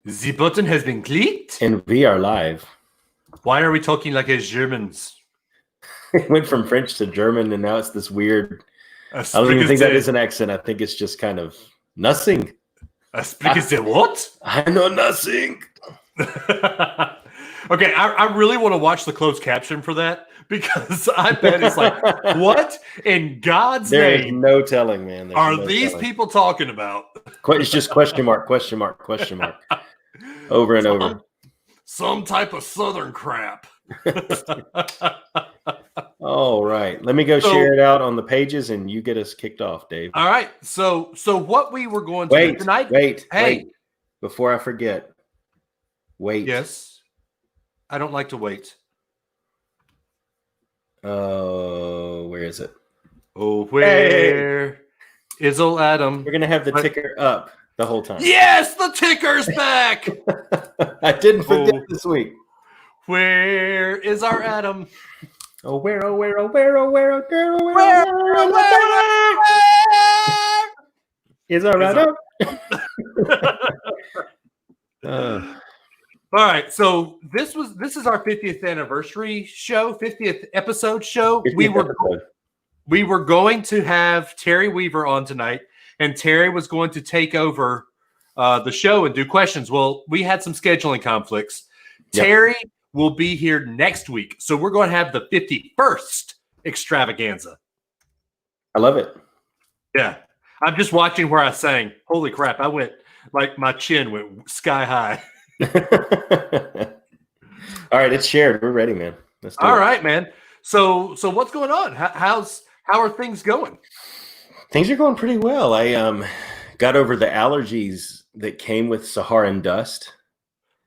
The button has been clicked. And we are live. Why are we talking like as Germans? It went from French to German, and now it's this weird. I As don't even think that is an an accent. I think it's just kind of nothing. as big as the what? I know nothing. Okay, I really want to watch the closed caption for that because I bet it's like, what in God's There is name no telling, man. There's are no these telling. people talking about? It's just question mark, question mark, question mark, over and over. Some type of Southern crap. All right, let me go share it out on the pages, and you get us kicked off, Dave. All right, so what we were going to do tonight? Wait. Before I forget, wait. Yes. I don't like to wait. Oh, where is it? Oh, where is old Adam? We're gonna have the ticker up the whole time. Yes, the ticker's back. I didn't forget this week. Where is our Adam? Oh, where, oh, where, oh, where, oh, where, oh, girl, oh, Where is our Adam? All right, so this is our 50th anniversary show, 50th episode show. 50th We were going to have Terry Weaver on tonight, and Terry was going to take over the show and do questions. Well, we had some scheduling conflicts. Yep. Terry will be here next week, so we're going to have the 51st extravaganza. I love it. Yeah, I'm just watching where I sang. Holy crap! I went like my chin went sky high. All right, it's shared. We're ready, man. Let's do All it. right, man. So what's going on? How are things going? Things are going pretty well. I got over the allergies that came with Saharan dust.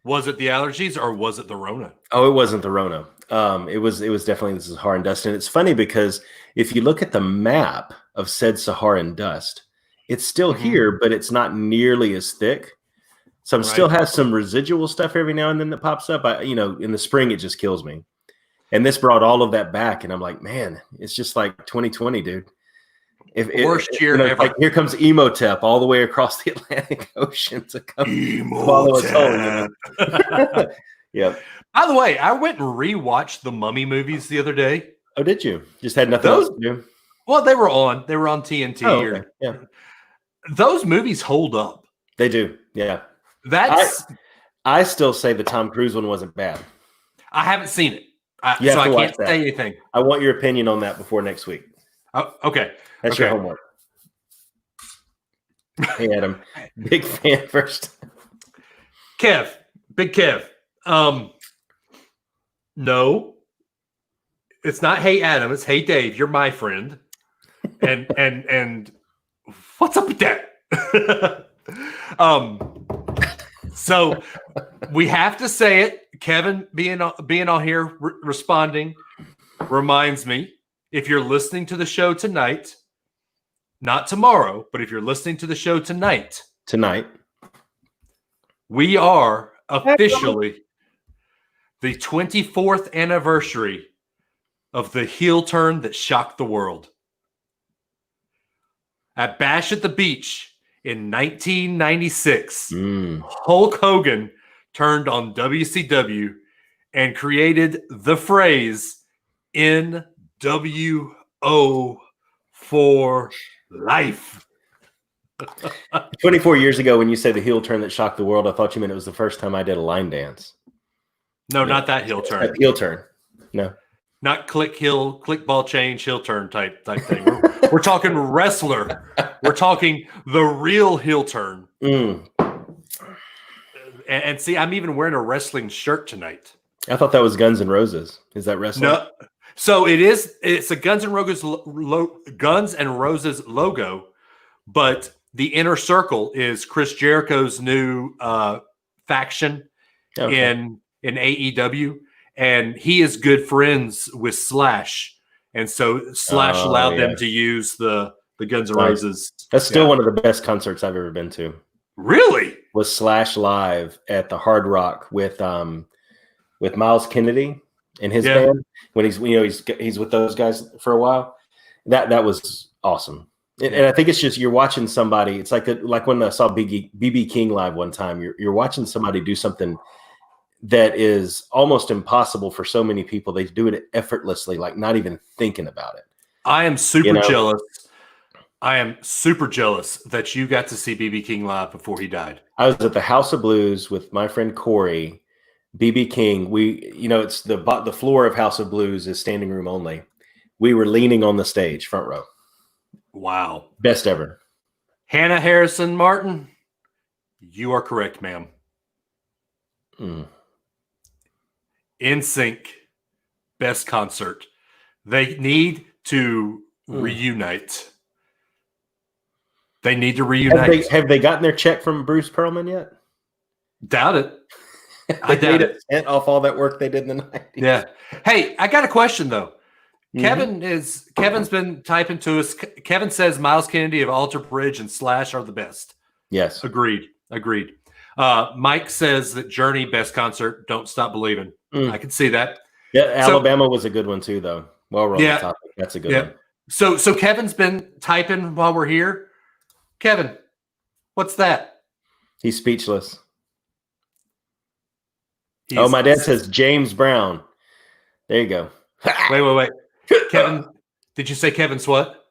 Was it the allergies or was it the Rona? Oh, it wasn't the Rona. It was definitely the Saharan dust. And it's funny because if you look at the map of said Saharan dust, it's still here, but it's not nearly as thick. So I'm still has some residual stuff every now and then that pops up. In the spring, it just kills me. And this brought all of that back. And I'm like, man, it's just like 2020, dude. Worst year ever. Like, here comes Emotep all the way across the Atlantic Ocean to come follow us home. Yep. By the way, I went and rewatched the Mummy movies the other day. Oh, did you? Just had nothing else to do? Well, they were on TNT. Oh, okay. Yeah. Those movies hold up. They do. Yeah. I still say the Tom Cruise one wasn't bad. I haven't seen it. So I can't say anything. I want your opinion on that before next week. Oh, okay. That's your homework. Hey, Adam. Big fan first. Big Kev. No. It's not Hey Adam, it's Hey Dave. You're my friend. And what's up with that? So we have to say it. Kevin being on here responding reminds me, if you're listening to the show tonight, not tomorrow, but if you're listening to the show tonight, we are officially the 24th anniversary of the heel turn that shocked the world. At Bash at the Beach in 1996, Hulk Hogan turned on WCW and created the phrase NWO for life. 24 years ago, when you said the heel turn that shocked the world, I thought you meant it was the first time I did a line dance. No, not that heel turn. That heel turn. No. Not click ball change, heel turn type thing. We're talking wrestler. We're talking the real heel turn. And see, I'm even wearing a wrestling shirt tonight. I thought that was Guns N' Roses. Is that wrestling? No. So it's a Guns N' Roses logo, but the inner circle is Chris Jericho's new faction in AEW. And he is good friends with Slash. And so Slash allowed them to use the Guns N' Roses. That's still one of the best concerts I've ever been to. Really? Was Slash live at the Hard Rock with Miles Kennedy and his band when he's with those guys for a while. That was awesome. And I think it's just you're watching somebody. It's like when I saw BB King live one time. You're watching somebody do something that is almost impossible for so many people. They do it effortlessly, like not even thinking about it. I am super jealous. I am super jealous that you got to see BB King live before he died. I was at the House of Blues with my friend Corey. BB King, it's the floor of House of Blues is standing room only. We were leaning on the stage, front row. Wow. Best ever. Hannah Harrison Martin, you are correct, ma'am. NSYNC, best concert. They need to reunite. They need to reunite. Have they gotten their check from Bruce Perlman yet? Doubt it. I doubt it. Off all that work they did in the 90s. Yeah. Hey, I got a question though. Kevin's been typing to us. Kevin says Miles Kennedy of Alter Bridge and Slash are the best. Yes. Agreed. Mike says that Journey best concert. Don't Stop Believing. I can see that. Yeah, Alabama was a good one too, though. While we're on the topic, that's a good one. So Kevin's been typing while we're here. Kevin, what's that? He's speechless. My dad says James Brown. There you go. Wait. Kevin, did you say Kevin's what?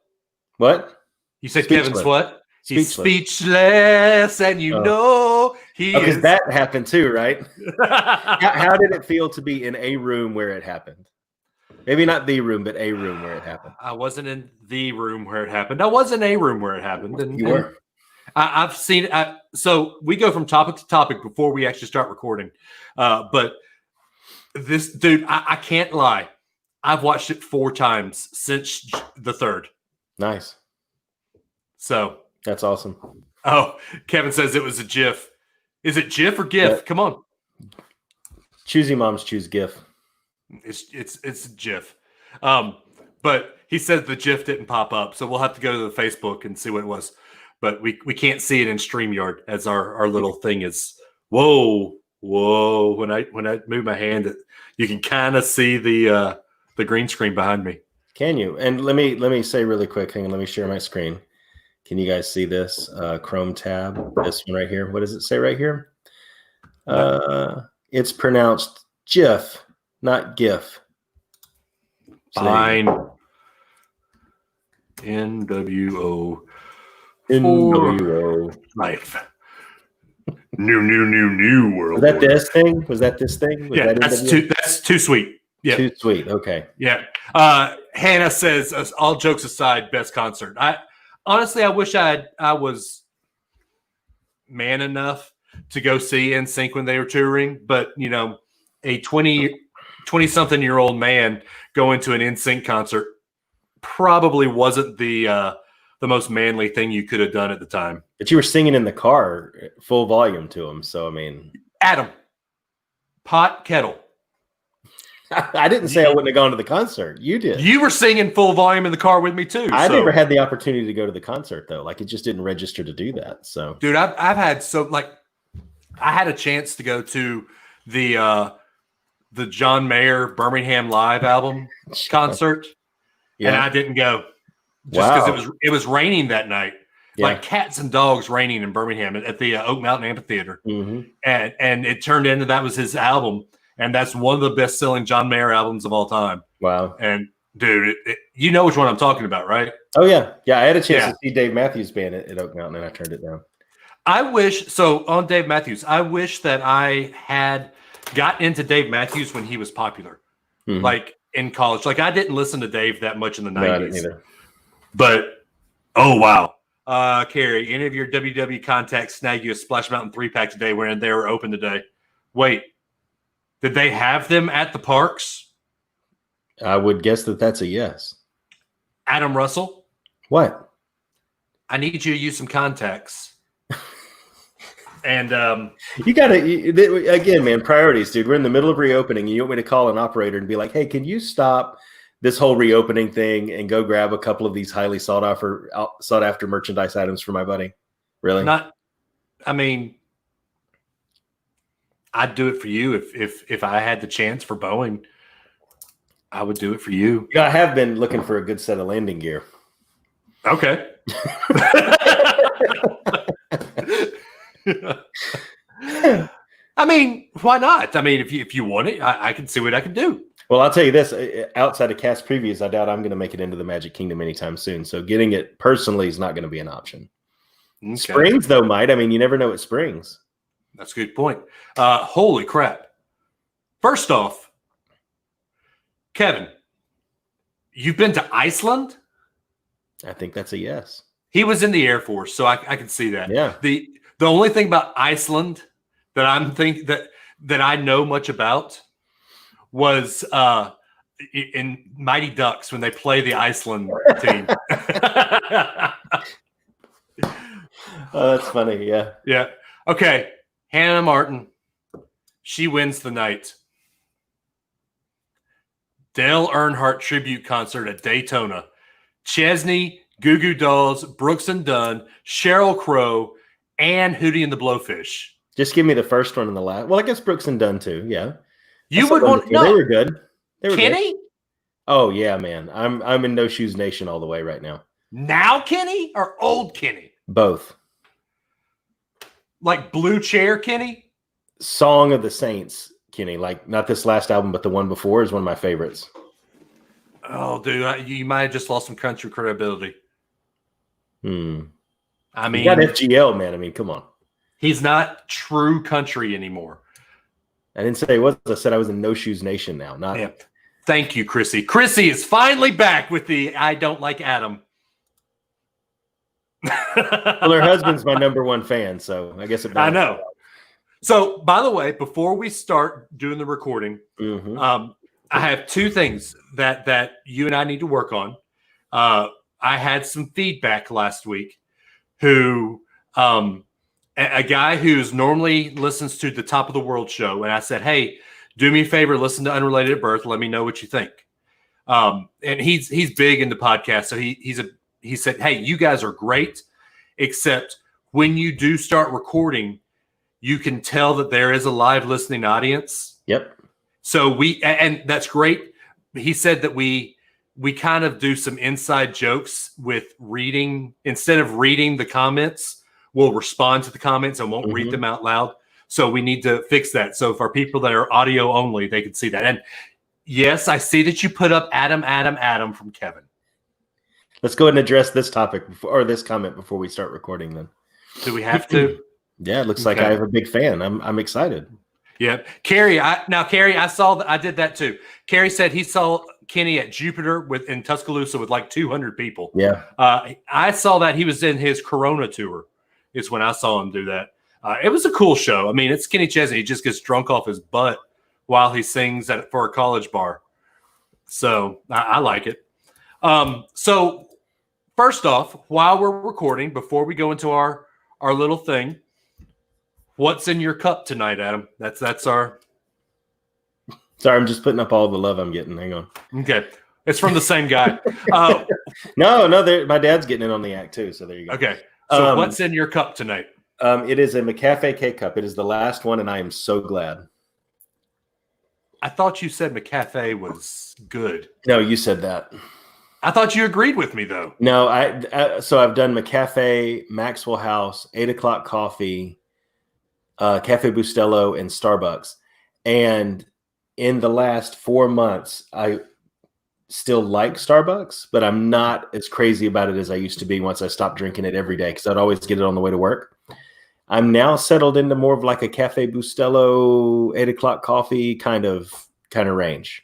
What? You said speechless. Kevin's what? He's speechless, and know he is. Because that happened too, right? How did it feel to be in a room where it happened? Maybe not the room, but a room where it happened. I wasn't in the room where it happened. I was in a room where it happened. And, you were? I've seen it. So we go from topic to topic before we actually start recording. But this dude, I can't lie. I've watched it 4 times since the 3rd. Nice. So that's awesome. Oh, Kevin says it was a GIF. Is it GIF or GIF? Yeah. Come on. Choosy moms choose GIF. It's GIF. But he said the GIF didn't pop up, so we'll have to go to the Facebook and see what it was. But we can't see it in StreamYard as our little thing is. Whoa. When I move my hand, you can kind of see the green screen behind me. Can you? And let me say really quick. Hang on, let me share my screen. Can you guys see this Chrome tab? This one right here. What does it say right here? It's pronounced GIF, not GIF. Fine. NWO. Life. New world. Was that this thing? Was that this thing? Was that's too sweet. Yeah. Too sweet. Okay. Yeah. Hannah says, all jokes aside, best concert. Honestly, I wish I was man enough to go see NSYNC when they were touring, but a 20-something-year-old man going to an NSYNC concert probably wasn't the most manly thing you could have done at the time. But you were singing in the car full volume to them, so I mean, Adam, pot kettle. I didn't say I wouldn't have gone to the concert. You did. You were singing full volume in the car with me too. I never had the opportunity to go to the concert though. Like it just didn't register to do that. So, dude, I've had I had a chance to go to the John Mayer Birmingham Live album concert, and I didn't go just because it was raining that night, like cats and dogs raining in Birmingham at the Oak Mountain Amphitheater, and it turned into that was his album. And that's one of the best-selling John Mayer albums of all time. Wow. And, dude, you know which one I'm talking about, right? Oh, yeah. Yeah, I had a chance to see Dave Matthews Band at Oak Mountain, and I turned it down. On Dave Matthews, I wish that I had got into Dave Matthews when he was popular, like in college. Like, I didn't listen to Dave that much in the 90s. No, I didn't either. But, oh, wow. Carrie, any of your WW contacts snag you a Splash Mountain 3-pack today when they were open today? Wait. Did they have them at the parks? I would guess that that's a yes. Adam Russell? What? I need you to use some contacts. And you got to, again, man, priorities, dude. We're in the middle of reopening. You want me to call an operator and be like, hey, can you stop this whole reopening thing and go grab a couple of these highly sought after merchandise items for my buddy? Really? I'd do it for you if I had the chance for Boeing. I would do it for you. I have been looking for a good set of landing gear. Okay. I mean, why not? I mean, if you want it, I can see what I can do. Well, I'll tell you this. Outside of cast previews, I doubt I'm going to make it into the Magic Kingdom anytime soon. So getting it personally is not going to be an option. Okay. Springs, though, might. I mean, you never know at Springs. That's a good point. Holy crap. First off, Kevin, you've been to Iceland? I think that's a yes. He was in the Air Force, so I can see that. Yeah. The only thing about Iceland that that I know much about was in Mighty Ducks when they play the Iceland team. Oh, that's funny. Yeah. Yeah. Okay. Hannah Martin. She wins the night. Dale Earnhardt tribute concert at Daytona. Chesney, Goo Goo Dolls, Brooks and Dunn, Sheryl Crow, and Hootie and the Blowfish. Just give me the first one and the last. Well, I guess Brooks and Dunn too. Yeah. You would want no. They were good. They were Kenny? Good. Oh yeah, man. I'm in No Shoes Nation all the way right now. Now Kenny or old Kenny? Both. Like Blue Chair Kenny? Song of the Saints, Kenny. Like not this last album, but the one before is one of my favorites. Oh, dude, you might have just lost some country credibility. I mean, you got FGL, man. I mean, come on. He's not true country anymore. I didn't say it was. I said I was in No Shoes Nation now. Not. Yeah. Thank you, Chrissy. Chrissy is finally back with the I don't like Adam. Well, her husband's my number one fan, so I guess it. I know. So, by the way, before we start doing the recording, I have two things that you and I need to work on. I had some feedback last week. A guy who's normally listens to the Top of the World show, and I said, "Hey, do me a favor, listen to Unrelated at Birth. Let me know what you think." And he's big into podcasts, so he said, "Hey, you guys are great, except when you do start recording, you can tell that there is a live listening audience." Yep. So and that's great. He said that we kind of do some inside jokes with reading. Instead of reading the comments, we'll respond to the comments and won't read them out loud. So we need to fix that. So for people that are audio only, they can see that. And yes, I see that you put up Adam from Kevin. Let's go ahead and address this topic or this comment before we start recording then. Do we have to? Yeah, it looks like I have a big fan. I'm excited. Yeah. Carrie, I saw that. I did that too. Carrie said he saw Kenny at Jupiter in Tuscaloosa with like 200 people. Yeah. I saw that he was in his Corona tour. Is when I saw him do that. It was a cool show. I mean, it's Kenny Chesney. He just gets drunk off his butt while he sings for a college bar. So I like it. So first off, while we're recording, before we go into our little thing, what's in your cup tonight, Adam? That's our. Sorry, I'm just putting up all the love I'm getting. Hang on. Okay. It's from the same guy. No, my dad's getting in on the act too. So there you go. Okay. So what's in your cup tonight? It is a McCafe K-Cup. It is the last one, and I am so glad. I thought you said McCafe was good. No, you said that. I thought you agreed with me, though. No, so I've done McCafe, Maxwell House, 8 o'clock coffee, Cafe Bustelo, and Starbucks. And in the last 4 months, I still like Starbucks, but I'm not as crazy about it as I used to be once I stopped drinking it every day because I'd always get it on the way to work. I'm now settled into more of like a Cafe Bustelo, 8 o'clock coffee kind of range.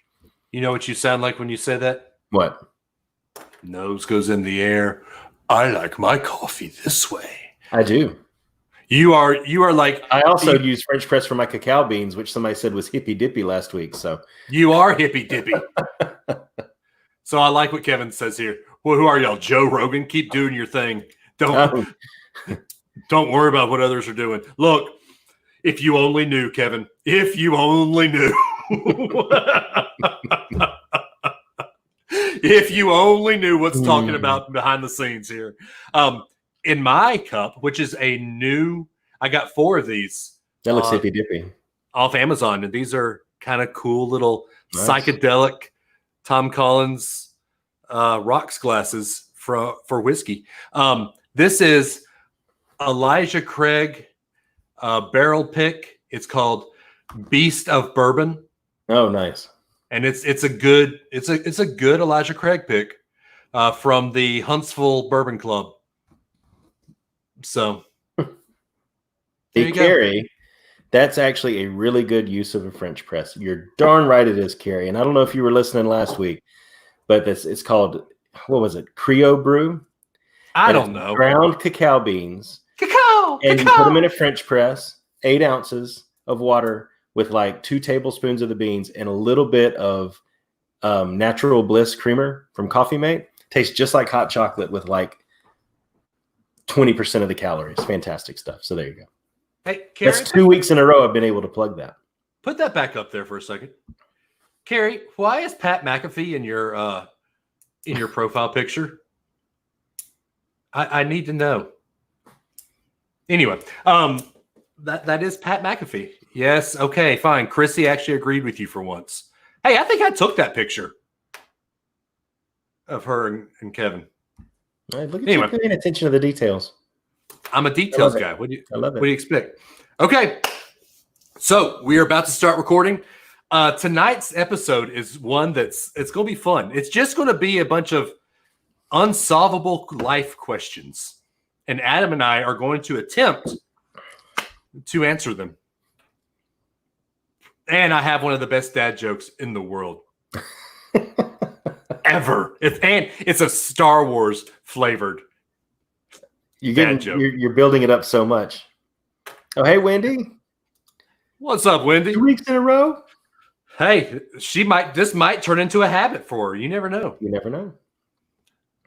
You know what you sound like when you say that? What? Nose goes in the air. I like my coffee this way. I do. You are like. I also use French press for my cacao beans, which somebody said was hippy dippy last week. So you are hippy dippy. So I like what Kevin says here. Well, who are y'all? Joe Rogan? Keep doing your thing. Don't worry about what others are doing. Look, if you only knew, Kevin. If you only knew. If you only knew what's talking about behind the scenes here. In my cup, which is I got 4 of these. That looks hippy dippy. Off Amazon. And these are kind of cool little psychedelic Tom Collins rocks glasses for whiskey. This is Elijah Craig barrel pick. It's called Beast of Bourbon. Oh, nice. And it's a good Elijah Craig pick from the Huntsville Bourbon Club. So, hey, Carrie, that's actually a really good use of a French press. You're darn right it is, Carrie. And I don't know if you were listening last week, but it's called, what was it? Creole Brew. I don't know. Ground cacao beans. And you put them in a French press, 8 ounces of water with like 2 tablespoons of the beans and a little bit of Natural Bliss creamer from Coffee Mate. Tastes just like hot chocolate with like 20% of the calories. Fantastic stuff. So there you go. Hey, Carrie, that's 2 weeks in a row I've been able to plug that. Put that back up there for a second. Carrie, why is Pat McAfee in your profile picture? I need to know. Anyway, that is Pat McAfee. Yes, okay, fine. Chrissy actually agreed with you for once. Hey, I think I took that picture of her and Kevin. All right, look at you paying attention to the details. I'm a details guy. What do you expect? Okay, so we are about to start recording. Tonight's episode is one it's going to be fun. It's just going to be a bunch of unsolvable life questions. And Adam and I are going to attempt to answer them. And I have one of the best dad jokes in the world. Ever. It's a Star Wars flavored dad joke. You're building it up so much. Oh, hey, Wendy. What's up, Wendy? 2 weeks in a row? Hey, this might turn into a habit for her. You never know. You never know.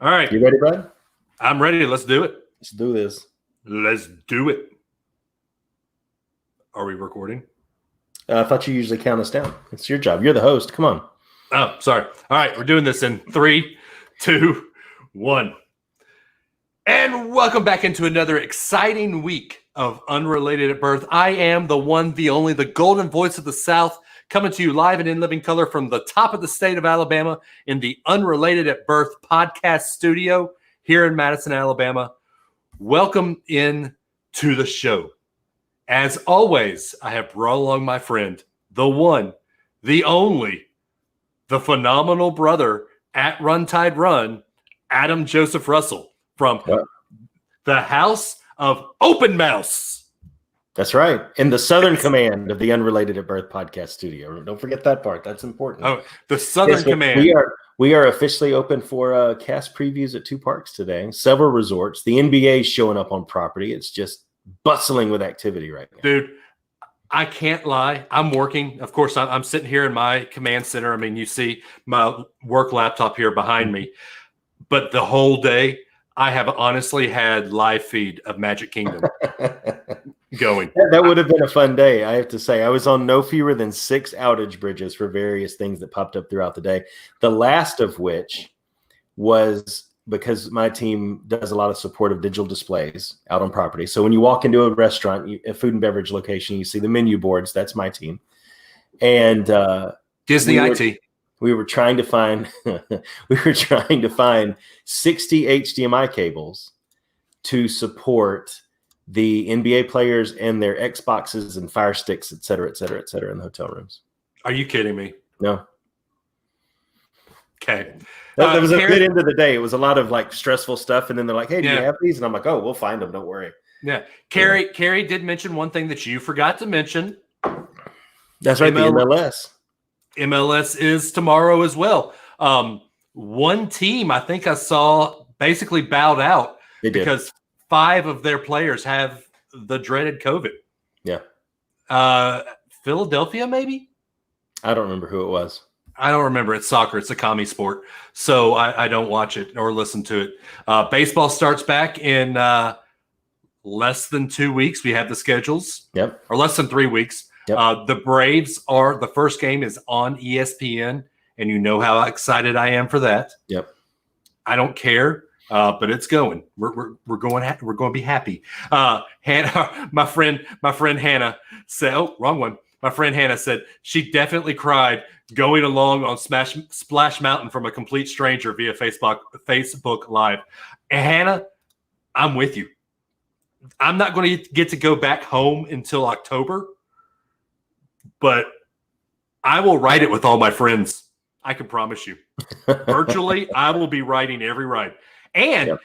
All right. You ready, bud? I'm ready. Let's do it. Let's do this. Let's do it. Are we recording? I thought you usually count us down. It's your job. You're the host. Come on. Oh, sorry. All right. We're doing this in 3, 2, 1. And welcome back into another exciting week of Unrelated at Birth. I am the one, the only, the golden voice of the South, coming to you live and in living color from the top of the state of Alabama in the Unrelated at Birth podcast studio here in Madison, Alabama. Welcome in to the show. As always, I have brought along my friend, the one, the only, the phenomenal brother at Run Tide Run, Adam Joseph Russell from the House of Open Mouse. That's right. In the Southern Command of the Unrelated at Birth podcast studio. Don't forget that part. That's important. Oh, the Southern Command. We are officially open for cast previews at 2 parks today. Several resorts. The NBA is showing up on property. It's just bustling with activity right now. Dude, I can't lie. I'm working. Of course, I'm sitting here in my command center. I mean, you see my work laptop here behind me. But the whole day, I have honestly had live feed of Magic Kingdom going. That would have been a fun day, I have to say. I was on no fewer than 6 outage bridges for various things that popped up throughout the day. The last of which was because my team does a lot of support of digital displays out on property. So when you walk into a restaurant, a food and beverage location, you see the menu boards. That's my team. And Disney IT. We were trying to find 60 HDMI cables to support the NBA players and their Xboxes and Fire Sticks, et cetera, in the hotel rooms. Are you kidding me? No. Okay. That was a good end of the day. It was a lot of like stressful stuff. And then they're like, hey, do you have these? And I'm like, oh, we'll find them. Don't worry. Yeah. Carrie did mention one thing that you forgot to mention. That's right. The MLS. MLS is tomorrow as well. One team I think I saw basically bowed out because 5 of their players have the dreaded COVID. Yeah. Philadelphia, maybe? I don't remember who it was. I don't remember. It's soccer. It's a commie sport. So I don't watch it or listen to it. Baseball starts back in less than 2 weeks. We have the schedules. Yep. Or less than 3 weeks. Yep. The Braves the first game is on ESPN, and you know how excited I am for that. Yep. I don't care, but it's going. We're going to be happy. Hannah, my friend Hannah said, "Oh, wrong one." My friend Hannah said she definitely cried going along on Splash Mountain from a complete stranger via Facebook Live. And Hannah, I'm with you. I'm not going to get to go back home until October, but I will ride it with all my friends. I can promise you. Virtually, I will be riding every ride. And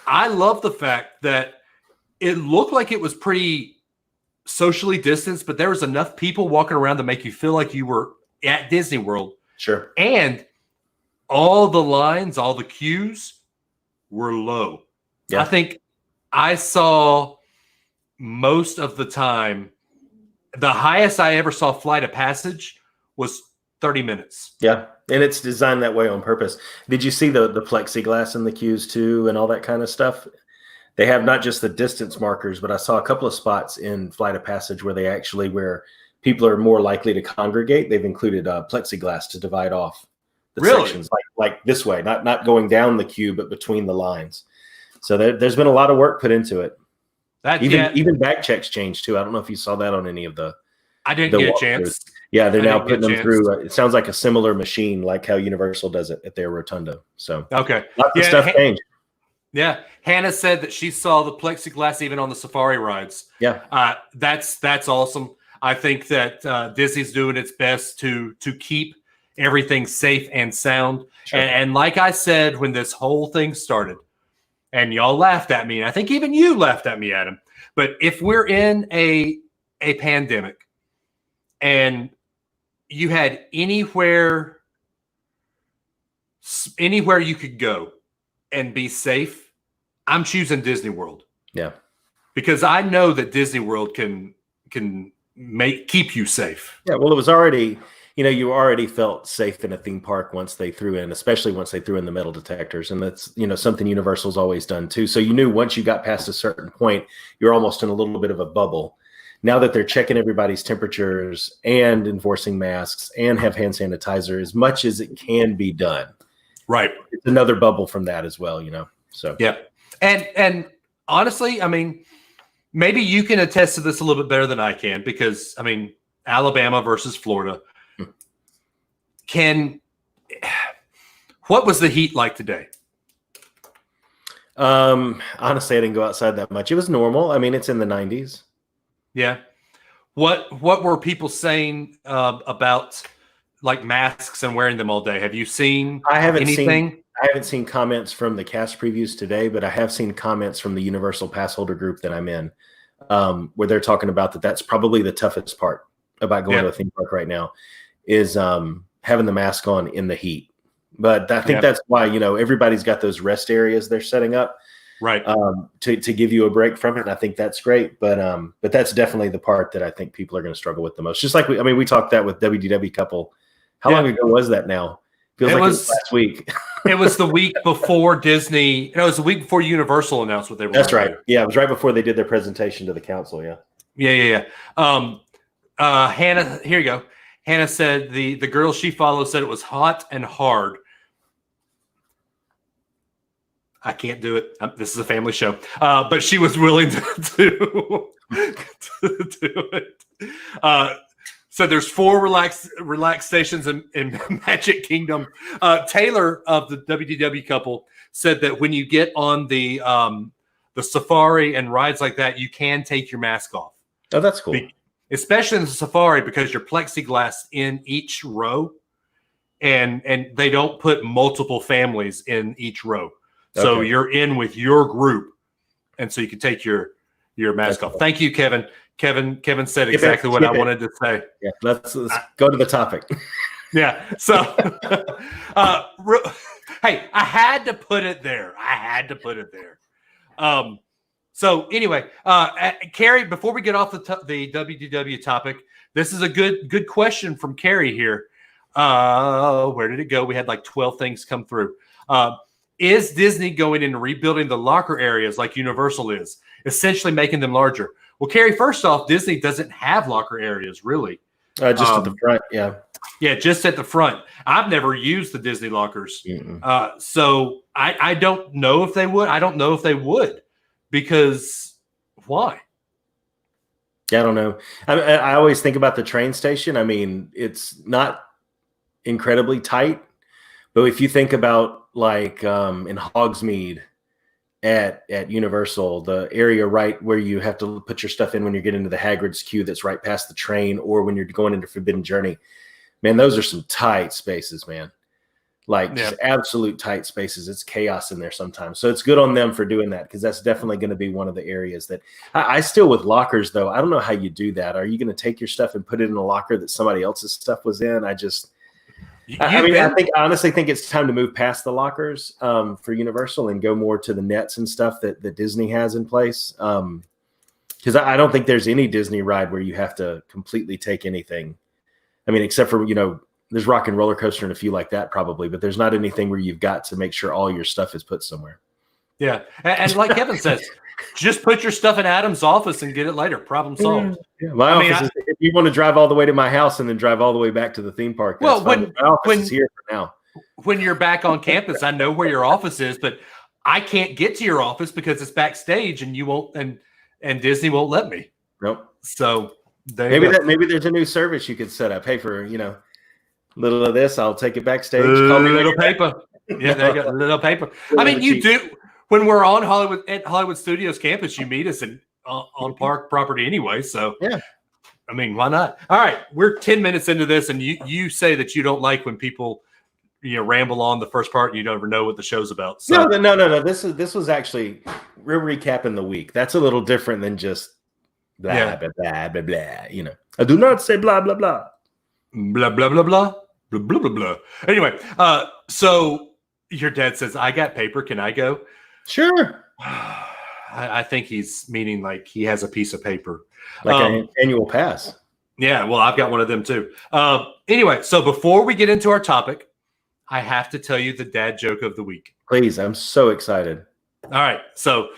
I love the fact that it looked like it was pretty socially distanced, but there was enough people walking around to make you feel like you were at Disney World. Sure. And all the lines, all the queues were low. I think I saw most of the time, the highest I ever saw Flight of Passage was 30 minutes. Yeah. And it's designed that way on purpose. Did you see the plexiglass in the queues too and all that kind of stuff? They have not just the distance markers, but I saw a couple of spots in Flight of Passage where people are more likely to congregate. They've included plexiglass to divide off the sections, like this way, not going down the queue, but between the lines. So there's been a lot of work put into it. Even bag checks changed too. I don't know if you saw that on any of the. I didn't get a chance. Yeah, they're now putting them through. It sounds like a similar machine, like how Universal does it at their Rotundo. So okay, lots of stuff changed. Yeah, Hannah said that she saw the plexiglass even on the safari rides. Yeah, that's awesome. I think that Disney's doing its best to keep everything safe and sound. Sure. And like I said when this whole thing started, and y'all laughed at me, and I think even you laughed at me, Adam. But if we're in a pandemic and you had anywhere you could go and be safe, I'm choosing Disney World. Yeah. Because I know that Disney World can keep you safe. Yeah, well, it was already, you already felt safe in a theme park especially once they threw in the metal detectors. And that's, something Universal's always done too. So you knew once you got past a certain point, you're almost in a little bit of a bubble. Now that they're checking everybody's temperatures and enforcing masks and have hand sanitizer as much as it can be done. Right. It's another bubble from that as well, So yeah. And honestly, I mean, maybe you can attest to this a little bit better than I can, because I mean, Alabama versus Florida. What was the heat like today? Honestly, I didn't go outside that much. It was normal. I mean, it's in the 90s. Yeah. What were people saying about like masks and wearing them all day? Have you seen anything? I haven't seen comments from the cast previews today, but I have seen comments from the Universal Pass holder group that I'm in, where they're talking about that's probably the toughest part about going to a theme park right now is having the mask on in the heat. But I think that's why, everybody's got those rest areas they're setting up. Right. To give you a break from it. And I think that's great. But that's definitely the part that I think people are going to struggle with the most. Just like we talked that with WDW couple. How long ago was that now? Feels like it was last week. It was the week before Disney. It was the week before Universal announced what they were That's right. Yeah, it was right before they did their presentation to the council. Yeah. Yeah. Hannah, here you go. Hannah said the girl she follows said it was hot and hard. I can't do it. This is a family show. But she was willing to do it. So there's 4 relaxed stations in Magic Kingdom. Taylor of the WDW couple said that when you get on the safari and rides like that, you can take your mask off. Oh, that's cool. Especially in the safari, because you're plexiglass in each row, and they don't put multiple families in each row. So Okay. You're in with your group, and so you can take your mask off. Thank you, Kevin. Kevin said exactly what I wanted to say. Yeah, let's go to the topic. Yeah. So, hey, I had to put it there. So anyway, Carrie, before we get off the WDW topic, this is a good question from Carrie here. Where did it go? We had like 12 things come through. Is Disney going into rebuilding the locker areas like Universal is, essentially making them larger? Well, Carrie, first off, Disney doesn't have locker areas, really. Just at the front, yeah. Yeah, just at the front. I've never used the Disney lockers. So I don't know if they would. I don't know if they would, because why? I don't know. I always think about the train station. I mean, it's not incredibly tight, but if you think about like in Hogsmeade at Universal, the area right where you have to put your stuff in when you get into the Hagrid's queue that's right past the train, or when you're going into Forbidden Journey, man, those are some tight spaces, man. Like just absolute tight spaces. It's chaos in there sometimes. So it's good on them for doing that, because that's definitely going to be one of the areas that I still, with lockers though, I don't know how you do that. Are you going to take your stuff and put it in a locker that somebody else's stuff was in? I honestly think it's time to move past the lockers for Universal and go more to the nets and stuff that Disney has in place. Because I don't think there's any Disney ride where you have to completely take anything. I mean, except for, there's Rock and Roller Coaster and a few like that probably, but there's not anything where you've got to make sure all your stuff is put somewhere. Yeah. And like Kevin says, just put your stuff in Adam's office and get it later. Problem solved. Yeah. My office is, if you want to drive all the way to my house and then drive all the way back to the theme park. Well, my office is here for now. When you're back on campus, I know where your office is, but I can't get to your office because it's backstage and you won't, and Disney won't let me. Nope. So maybe there's a new service you could set up. Hey, for, little of this, I'll take it backstage. Call me little paper. Yeah, there you go. Little paper. I mean, you do, when we're on Hollywood Studios campus, you meet us on park property anyway. So yeah, I mean, why not? All right, we're 10 minutes into this, and you say that you don't like when people ramble on the first part and you never know what the show's about. So. No. This was actually, we're recapping the week. That's a little different than just blah blah blah blah blah. I do not say blah blah blah. Blah blah blah blah blah blah blah blah. Anyway, so your dad says, "I got paper. Can I go?" Sure. I think he's meaning like he has a piece of paper, like an annual pass. Yeah, well, I've got one of them too. Anyway, so before we get into our topic, I have to tell you the dad joke of the week. Please, I'm so excited. All right, so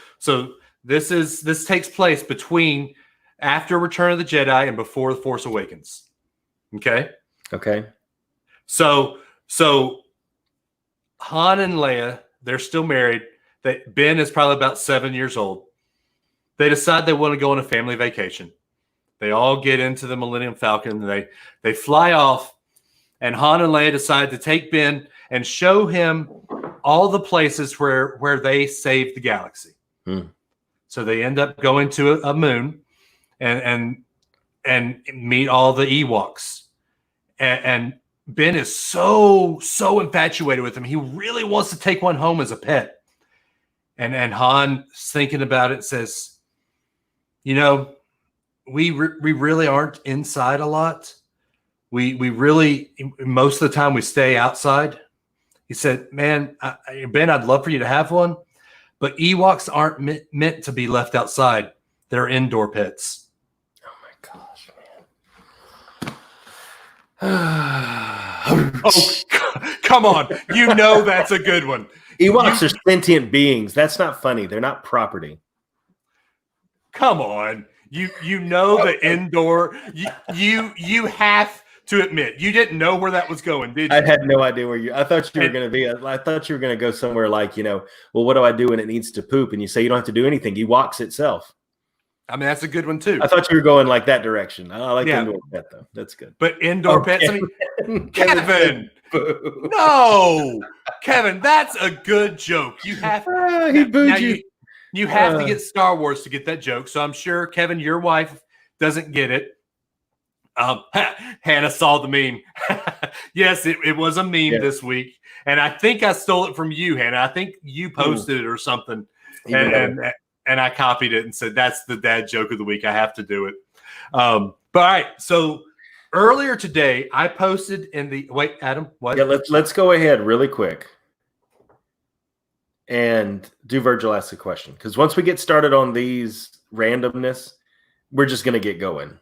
this takes place between after Return of the Jedi and before The Force Awakens. Okay. So Han and Leia, they're still married. Ben is probably about 7 years old. They decide they want to go on a family vacation. They all get into the Millennium Falcon. And they fly off, and Han and Leia decide to take Ben and show him all the places where they saved the galaxy. So they end up going to a moon and meet all the Ewoks. And Ben is so infatuated with him. He really wants to take one home as a pet. And Han's thinking about it, says, we really aren't inside a lot. We really, most of the time we stay outside. He said, man, Ben, I'd love for you to have one, but Ewoks aren't meant to be left outside. They're indoor pets. Oh my gosh, man. Oh, come on. That's a good one. Ewoks are sentient beings. That's not funny. They're not property. Come on. The indoor. You have to admit, you didn't know where that was going, did you? I had no idea where I thought you were going to be. I thought you were going to go somewhere like, well, what do I do when it needs to poop? And you say you don't have to do anything. He walks itself. I mean, that's a good one too. I thought you were going like that direction. I like indoor pet though. That's good. But indoor pets, Kevin. No, Kevin, that's a good joke. You have he booed you. You have to get Star Wars to get that joke. So I'm sure, Kevin, your wife doesn't get it. Hannah saw the meme. Yes, it was a meme this week. And I think I stole it from you, Hannah. I think you posted it or something. And I copied it and said, that's the dad joke of the week. I have to do it. But all right. So earlier today, I posted in the wait, Adam, what? Yeah, let's go ahead really quick and do Virgil ask a question. Because once we get started on these randomness, we're just going to get going.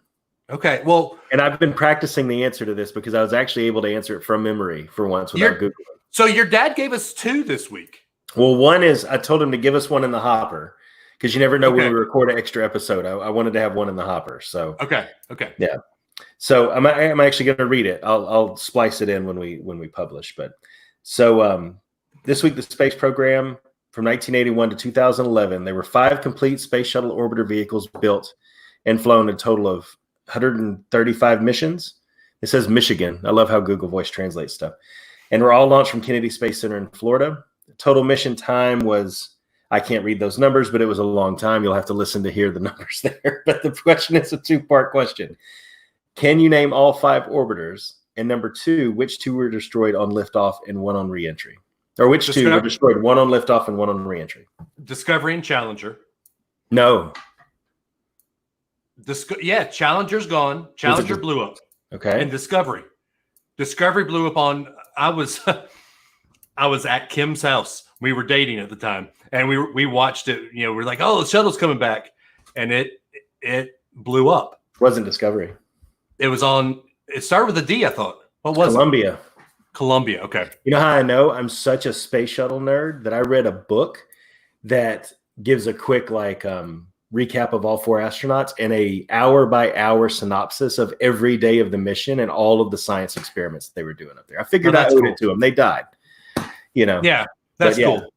Okay. Well, and I've been practicing the answer to this because I was actually able to answer it from memory for once without Googling. So your dad gave us 2 this week. Well, one is I told him to give us one in the hopper. Because you never know when we record an extra episode. I wanted to have one in the hopper. So okay, yeah. So I'm actually going to read it. I'll splice it in when we publish. But so this week the space program from 1981 to 2011, there were 5 complete space shuttle orbiter vehicles built and flown a total of 135 missions. It says Michigan. I love how Google Voice translates stuff. And were all launched from Kennedy Space Center in Florida. The total mission time was, I can't read those numbers, but it was a long time. You'll have to listen to hear the numbers there. But the question is a two-part question. Can you name all 5 orbiters? And number 2, which 2 were destroyed on liftoff and 1 on reentry? Or which 2 were destroyed, 1 on liftoff and 1 on reentry? Discovery and Challenger. No. Challenger's gone. Challenger blew up. Okay. And Discovery blew up on. I was at Kim's house. We were dating at the time, and we watched it. You know, we're like, oh, the shuttle's coming back, and it blew up. It wasn't Discovery. It was on. It started with a D, I thought. What was Columbia? It? Columbia. Okay. You know how I know I'm such a space shuttle nerd that I read a book that gives a quick recap of all 4 astronauts and a hour-by-hour synopsis of every day of the mission and all of the science experiments that they were doing up there. I figured I owed it to them. They died. You know. Yeah, that's cool.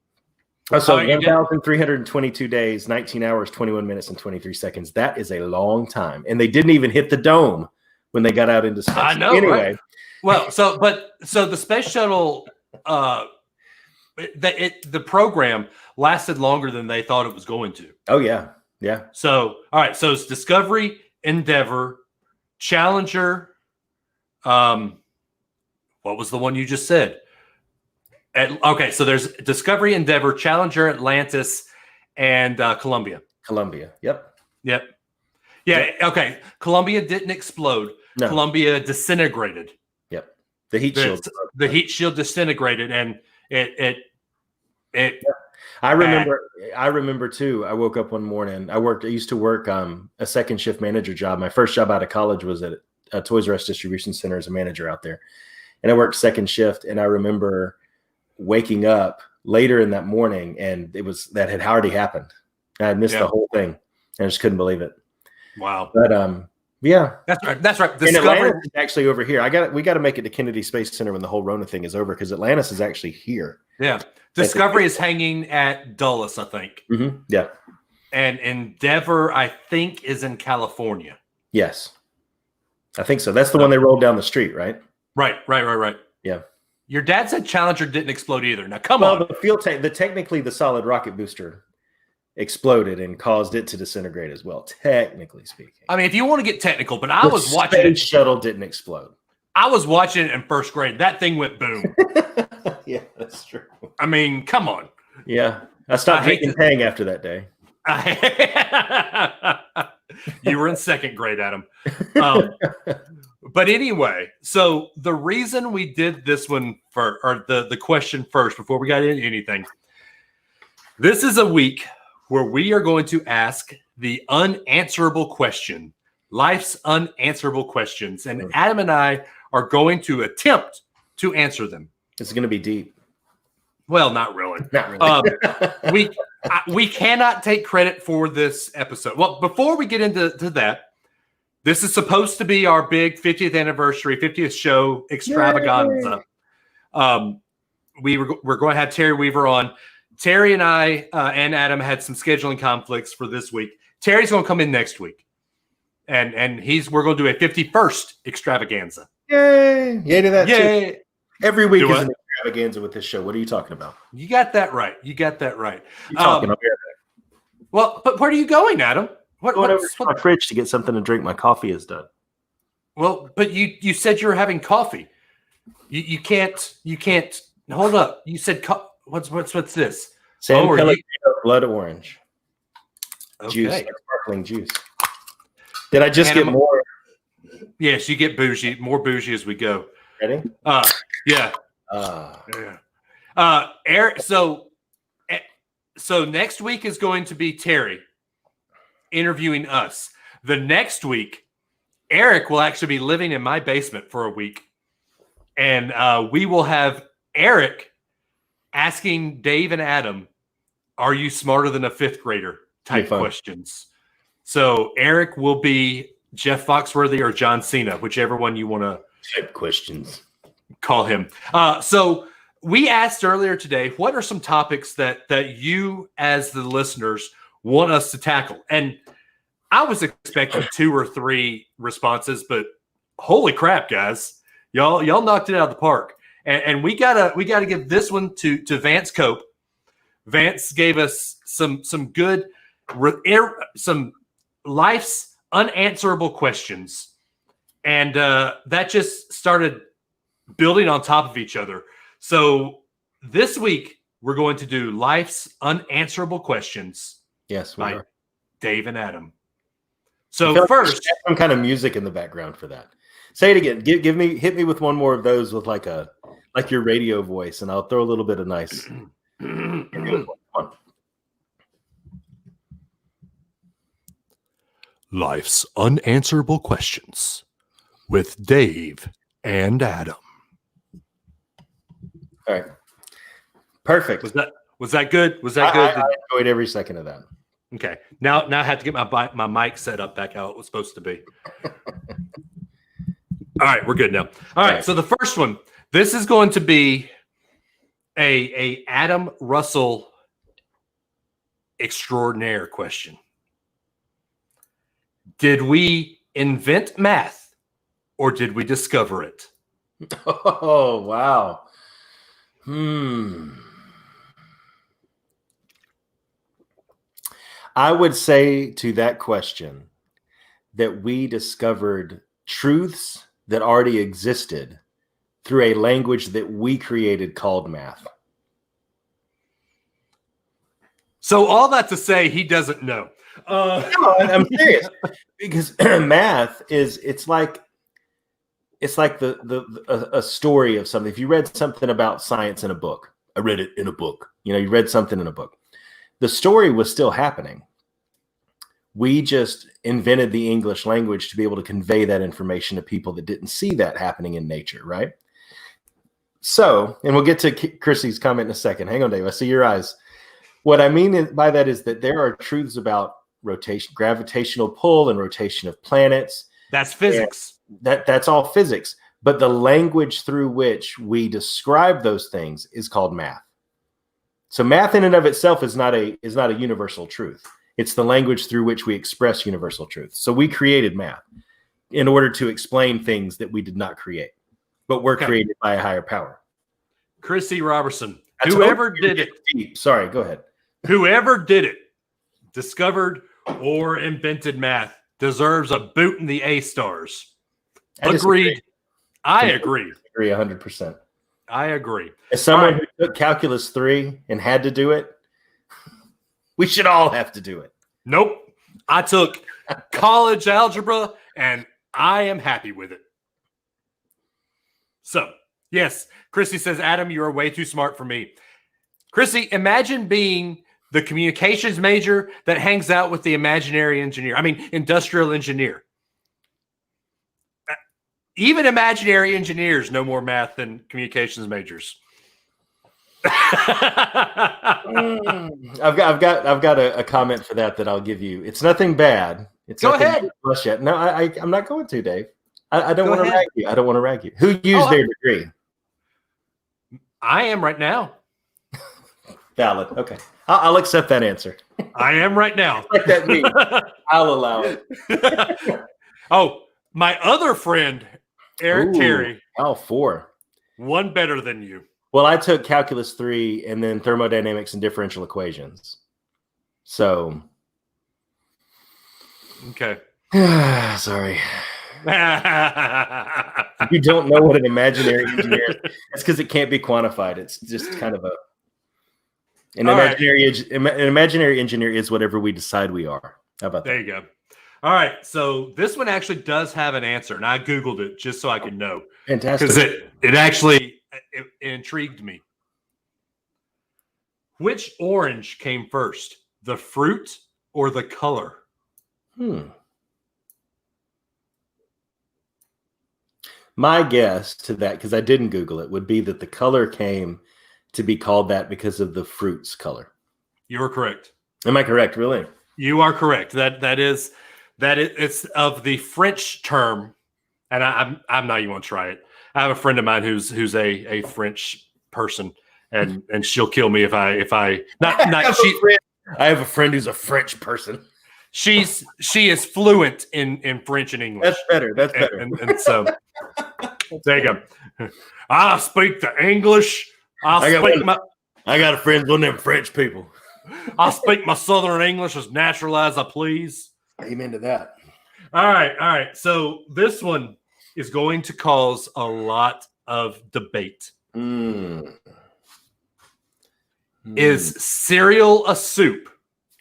So 1,322 days, 19 hours, 21 minutes, and 23 seconds. That is a long time. And they didn't even hit the dome when they got out into space. I know. Anyway. Right? Well, so the space shuttle, the program lasted longer than they thought it was going to. Oh, yeah. Yeah. So, all right. So it's Discovery, Endeavor, Challenger. What was the one you just said? Okay. So there's Discovery, Endeavor, Challenger, Atlantis, and Columbia. Columbia. Yep. Yeah. Okay. Columbia didn't explode. No. Columbia disintegrated. Yep. The heat shield. The heat shield disintegrated, and it. Yeah. I remember too. I woke up one morning. I used to work a second shift manager job. My first job out of college was at a Toys R Us distribution center as a manager out there. And I worked second shift. And I remember waking up later in that morning, and that had already happened. I had missed the whole thing. I just couldn't believe it. Wow. But yeah. That's right. And Atlantis is actually over here. We got to make it to Kennedy Space Center when the whole Rona thing is over, because Atlantis is actually here. Yeah. Discovery is hanging at Dulles, I think. Mm-hmm. Yeah. And Endeavor, I think, is in California. Yes. I think so. That's the one they rolled down the street, right? Right. Yeah. Your dad said Challenger didn't explode either. Now, come on. Technically, the solid rocket booster exploded and caused it to disintegrate as well, technically speaking. I mean, if you want to get technical, but I was watching it. The shuttle didn't explode. I was watching it in first grade. That thing went boom. Yeah, that's true. I mean, come on. Yeah. I stopped drinking Tang after that day. You were in second grade, Adam. But anyway, so the reason we did this one the question first before we got into anything, this is a week where we are going to ask the unanswerable question, life's unanswerable questions. And Adam and I are going to attempt to answer them. It's going to be deep. Well, not really. Not really. We cannot take credit for this episode. Well, before we get into that, this is supposed to be our big 50th anniversary, 50th show extravaganza. We're going to have Terry Weaver on. Terry and I and Adam had some scheduling conflicts for this week. Terry's going to come in next week, and we're going to do a 51st extravaganza. Yay! Yay to that! Yay! Too. Every week is an extravaganza with this show. What are you talking about? You got that right. You're talking about well, but where are you going, Adam? Going over to my fridge to get something to drink. My coffee is done. Well, but you said you were having coffee. You can't. Hold up. You said what's this? San Pellegrino blood orange juice, Okay. sparkling juice. Did I just get more? Yes, you get bougie, more bougie as we go. Ready? Yeah. Eric. So next week is going to be Terry interviewing us. The next week, Eric will actually be living in my basement for a week, and we will have Eric asking Dave and Adam, "Are you smarter than a fifth grader?" type questions. So Eric will be Jeff Foxworthy or John Cena, whichever one you want to type questions. Call him. So we asked earlier today, what are some topics that you as the listeners want us to tackle? And I was expecting 2 or 3 responses, but holy crap, guys. Y'all knocked it out of the park. And we gotta give this one to Vance Cope. Vance gave us some good some life's unanswerable questions. And that just started building on top of each other. So this week we're going to do life's unanswerable questions. Yes, by are. Dave and Adam. So first, some kind of music in the background for that. Say it again. Hit me with one more of those with like your radio voice, and I'll throw a little bit of nice. Life's unanswerable questions with Dave and Adam. All right. Perfect. Was that good? Was that good? I enjoyed every second of that. Okay. Now I have to get my mic set up back how it was supposed to be. All right, we're good now. All right, so the first one. This is going to be a Adam Russell extraordinaire question. Did we invent math or did we discover it? Oh, wow. I would say to that question that we discovered truths that already existed through a language that we created called math. So all that to say, he doesn't know. No, I'm serious, because math it's like a story of something. If you read something about science in a book, I read it in a book. You read something in a book. The story was still happening. We just invented the English language to be able to convey that information to people that didn't see that happening in nature, right? So, and we'll get to Chrissy's comment in a second. Hang on, Dave. I see your eyes. What I mean by that is that there are truths about rotation, gravitational pull, and rotation of planets. That's physics. That's all physics. But the language through which we describe those things is called math. So math in and of itself is not a universal truth. It's the language through which we express universal truth. So we created math in order to explain things that we did not create, but were created by a higher power. Chrissy Robertson, whoever did it. Sorry, go ahead. Whoever did it, discovered or invented math, deserves a boot in the A stars. Agreed. I agree. I agree 100%. I agree. As someone who took Calculus 3 and had to do it, we should all have to do it. Nope. I took college algebra and I am happy with it. So, yes, Chrissy says, Adam, you are way too smart for me. Chrissy, imagine being the communications major that hangs out with the industrial engineer. Even imaginary engineers know more math than communications majors. I've got a comment for that I'll give you. It's nothing bad. Go ahead. Yet. No, I'm not going to, Dave. I don't want to rag you. I don't want to rag you. Who used their degree? I am right now. Valid. Okay. I'll accept that answer. I am right now. Like that means I'll allow it. Oh, my other friend, Eric Terry. Oh, 4. One better than you. Well, I took Calculus 3 and then thermodynamics and differential equations. So. Okay. Sorry. You don't know what an imaginary engineer is. That's because it can't be quantified. It's just kind of an imaginary engineer is whatever we decide we are. How about that? There you go. All right. So this one actually does have an answer, and I Googled it just so I could know. Fantastic. Because it actually intrigued me. Which orange came first, the fruit or the color? My guess to that, because I didn't Google it, would be that the color came to be called that because of the fruit's color. You're correct. Am I correct? Really? You are correct. It's of the French term, and I'm not even going to try it. I have a friend of mine who's a French person, and she'll kill me if I not I have a friend who's a French person. She is fluent in French and English. That's better. That's better. And so there you go. I speak the English. I got a friend, one of them French people. I speak my Southern English as natural as I please. Amen to that. All right. So this one is going to cause a lot of debate. Is cereal a soup?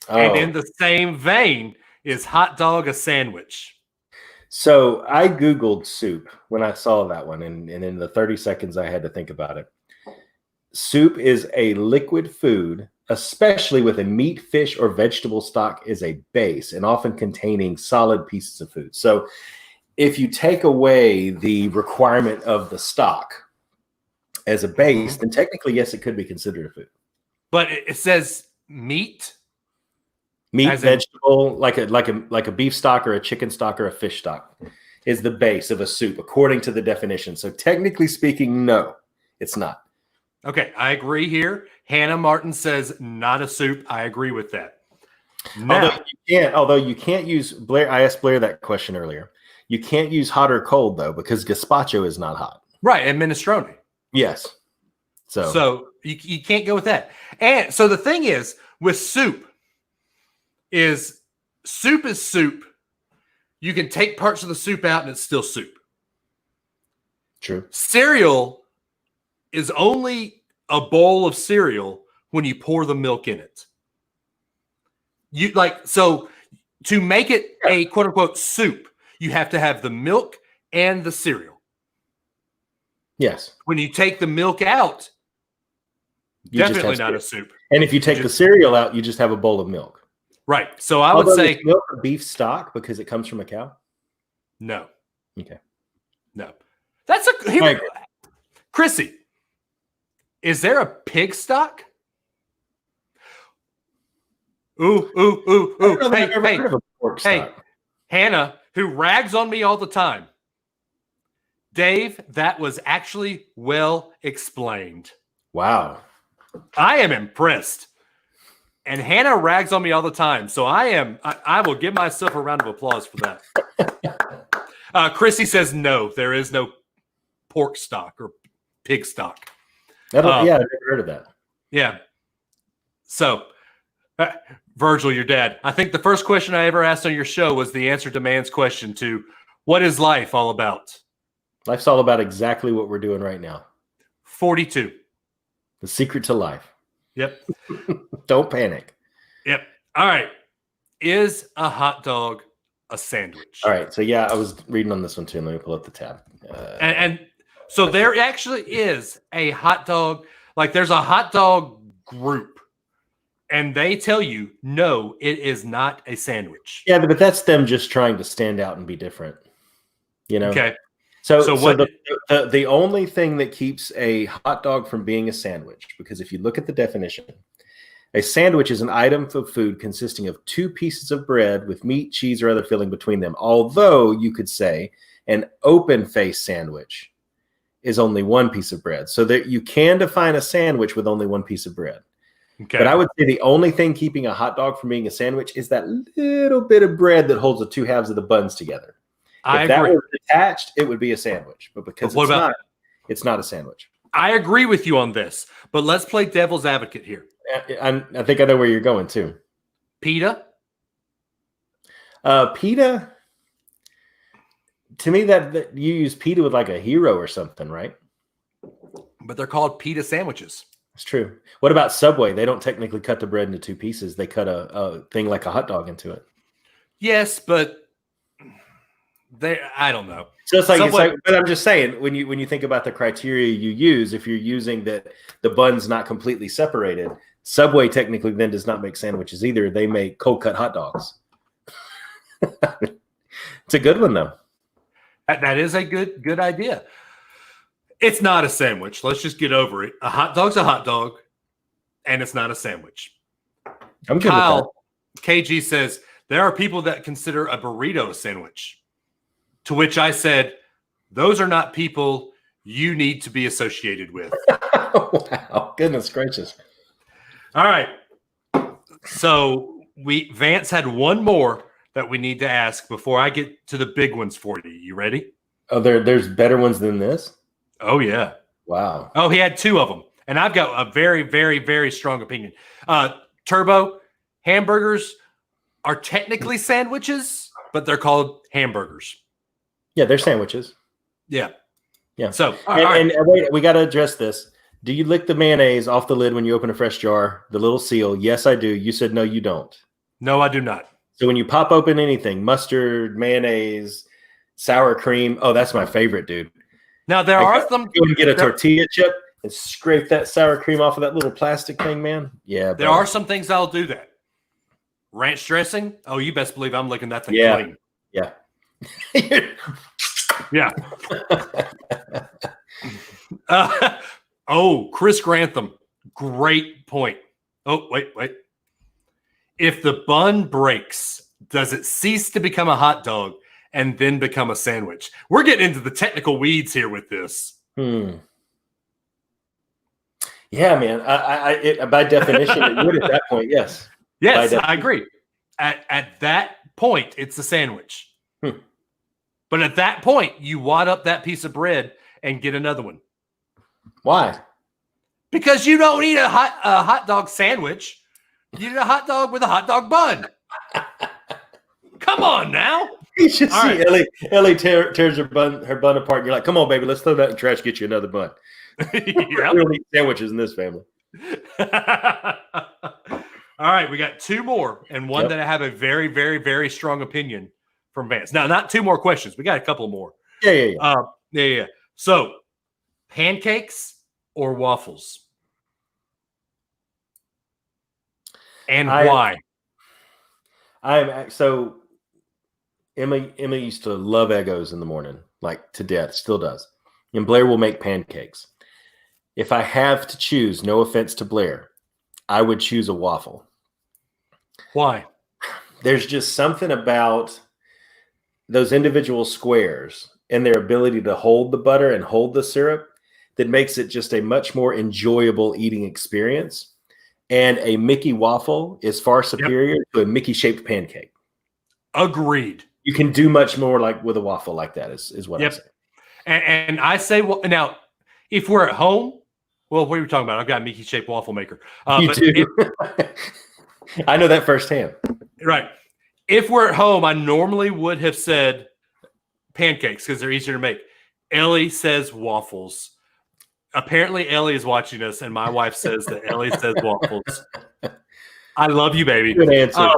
Oh. And in the same vein, is hot dog a sandwich? So I Googled soup when I saw that one, and in the 30 seconds I had to think about it. Soup is a liquid food, especially with a meat, fish, or vegetable stock is a base and often containing solid pieces of food. So if you take away the requirement of the stock as a base, then technically, yes, it could be considered a food. But it says meat, vegetable, like a beef stock or a chicken stock or a fish stock is the base of a soup, according to the definition. So technically speaking, no, it's not. Okay, I agree here. Hannah Martin says not a soup. I agree with that. Now, although you can't use Blair. I asked Blair that question earlier. You can't use hot or cold though, because gazpacho is not hot. Right, and minestrone. Yes. So you can't go with that. And so the thing is with soup is soup. You can take parts of the soup out and it's still soup. True. Cereal is only a bowl of cereal when you pour the milk in it. So to make it a quote unquote soup, you have to have the milk and the cereal. Yes. When you take the milk out, definitely not a soup. And if you take the cereal out, you just have a bowl of milk. Right. So I would say milk or beef stock because it comes from a cow. No. Okay. No. That's Chrissy. Is there a pig stock? Ooh. Hey, Hannah, who rags on me all the time. Dave, that was actually well explained. Wow. I am impressed. And Hannah rags on me all the time. So I will give myself a round of applause for that. Chrissy says no, there is no pork stock or pig stock. I've never heard of that. Yeah. So, Virgil, your dad, I think the first question I ever asked on your show was the answer to man's question to what is life all about? Life's all about exactly what we're doing right now. 42. The secret to life. Yep. Don't panic. Yep. All right. Is a hot dog a sandwich? All right. So, yeah, I was reading on this one too. Let me pull up the tab. And so there actually is a hot dog, like there's a hot dog group, and they tell you, no, it is not a sandwich. Yeah, but that's them just trying to stand out and be different. You know? Okay. So the only thing that keeps a hot dog from being a sandwich, because if you look at the definition, a sandwich is an item of food consisting of two pieces of bread with meat, cheese, or other filling between them. Although you could say an open-faced sandwich is only one piece of bread. So that you can define a sandwich with only one piece of bread. Okay. But I would say the only thing keeping a hot dog from being a sandwich is that little bit of bread that holds the two halves of the buns together. If that was detached, it would be a sandwich. But because it's not a sandwich. I agree with you on this. But let's play devil's advocate here. I think I know where you're going too. Pita? Pita, to me, that you use pita with like a hero or something, right? But they're called pita sandwiches. It's true. What about Subway? They don't technically cut the bread into two pieces. They cut a thing like a hot dog into it. Yes, but I don't know. So it's like, but I'm just saying, when you think about the criteria you use, if you're using that the bun's not completely separated, Subway technically then does not make sandwiches either. They make cold cut hot dogs. It's a good one though. That is a good idea. It's not a sandwich. Let's just get over it. A hot dog's a hot dog, and it's not a sandwich. I'm good with that. KG says there are people that consider a burrito a sandwich. To which I said, those are not people you need to be associated with. Wow. Goodness gracious. All right. So Vance had one more that we need to ask before I get to the big ones for you. You ready? Oh, there's better ones than this? Oh, yeah. Wow. Oh, he had two of them. And I've got a very, very, very strong opinion. Turbo, hamburgers are technically sandwiches, but they're called hamburgers. Yeah, they're sandwiches. Yeah. Yeah. So, and wait, we got to address this. Do you lick the mayonnaise off the lid when you open a fresh jar? The little seal? Yes, I do. You said no, you don't. No, I do not. So when you pop open anything, mustard, mayonnaise, sour cream. Oh, that's my favorite, dude. Now, there are some. Go and get a tortilla chip and scrape that sour cream off of that little plastic thing, man. Yeah. There are some things I'll do that. Ranch dressing. Oh, you best believe I'm licking that thing clean. Yeah. Yeah. Chris Grantham. Great point. Oh, wait. If the bun breaks, does it cease to become a hot dog and then become a sandwich? We're getting into the technical weeds here with this. Yeah, man. By definition, it would at that point, yes. Yes, I agree. At that point, it's a sandwich. But at that point, you wad up that piece of bread and get another one. Why? Because you don't eat a hot dog sandwich. You eat a hot dog with a hot dog bun. Come on now. You should see Ellie tears her bun apart. And you're like, come on, baby, let's throw that in the trash, get you another bun. We don't eat sandwiches in this family. All right, we got two more, and one that I have a very, very, very strong opinion from Vance. Now, not two more questions. We got a couple more. Yeah. So, pancakes or waffles? And why? So Emma used to love Eggos in the morning, like to death, still does. And Blair will make pancakes. If I have to choose, no offense to Blair, I would choose a waffle. Why? There's just something about those individual squares and their ability to hold the butter and hold the syrup that makes it just a much more enjoyable eating experience. And a Mickey waffle is far superior to a Mickey-shaped pancake. Agreed. You can do much more like with a waffle like that is what I say. And I say, well, now, if we're at home, well, what are you talking about? I've got a Mickey-shaped waffle maker. You do. I know that firsthand. Right. If we're at home, I normally would have said pancakes because they're easier to make. Ellie says waffles. Apparently, Ellie is watching us, and my wife says that Ellie says waffles. I love you, baby. Good answer.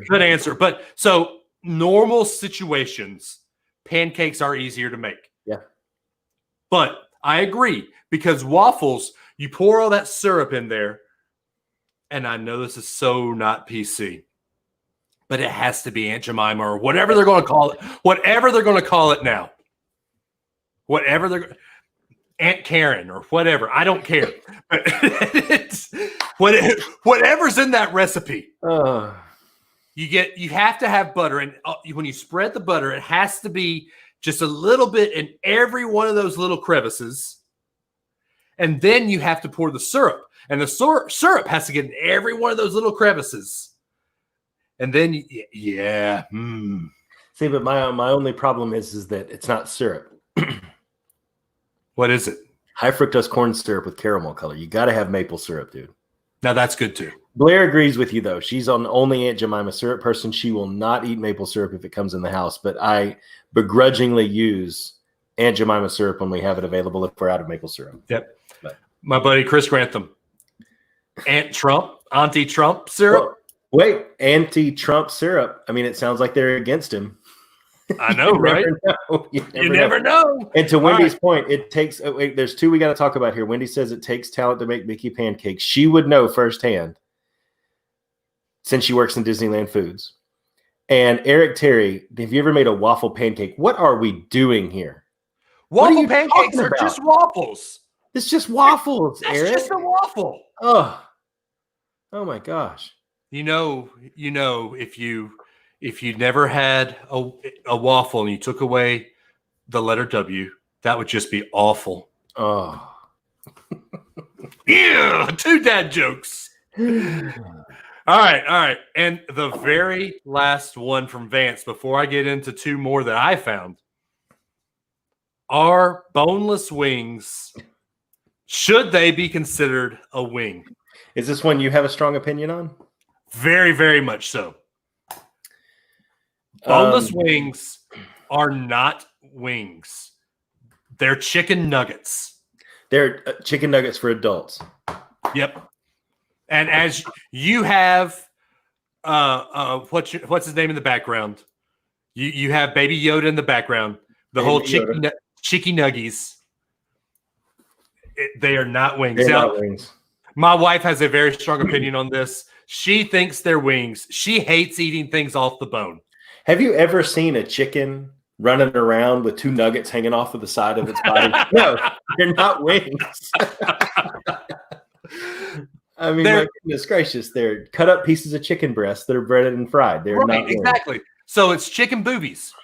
Good answer. But so normal situations, pancakes are easier to make. Yeah. But I agree because waffles, you pour all that syrup in there, and I know this is so not PC, but it has to be Aunt Jemima or whatever they're going to call it. Whatever they're going to call it now. Whatever they're Aunt Karen or whatever. I don't care. It's, whatever's in that recipe. You have to have butter. And when you spread the butter, it has to be just a little bit in every one of those little crevices. And then you have to pour the syrup. And the syrup has to get in every one of those little crevices. And then, See, but my only problem is that it's not syrup. What is it? High fructose corn syrup with caramel color. You got to have maple syrup, dude. Now, that's good, too. Blair agrees with you, though. She's on only Aunt Jemima syrup person. She will not eat maple syrup if it comes in the house. But I begrudgingly use Aunt Jemima syrup when we have it available if we're out of maple syrup. Yep. But my buddy Chris Grantham. Auntie Trump syrup? Well, wait, anti-Trump syrup. I mean, it sounds like they're against him. I know, right? You never know. And to Wendy's point, it takes. There's two we got to talk about here. Wendy says it takes talent to make Mickey pancakes. She would know firsthand, since she works in Disneyland Foods. And Eric Terry, have you ever made a waffle pancake? What are we doing here? Waffle pancakes are just waffles. It's just waffles, That's Eric. just a waffle. Oh my gosh. You know, if you never had a waffle and you took away the letter W, that would just be awful. Oh. Yeah, two dad jokes. All right. And the very last one from Vance, before I get into two more that I found, are boneless wings, should they be considered a wing? Is this one you have a strong opinion on? Very, very much so. Boneless wings are not wings. They're chicken nuggets. They're chicken nuggets for adults. Yep. And as you have, what's his name in the background? You have Baby Yoda in the background. The whole chicky nuggies. They are not wings. They're not wings. My wife has a very strong opinion on this. She thinks they're wings. She hates eating things off the bone. Have you ever seen a chicken running around with two nuggets hanging off of the side of its body? No, they're not wings. I mean, my goodness gracious, they're cut up pieces of chicken breast that are breaded and fried. They're not wings. Exactly. So it's chicken boobies.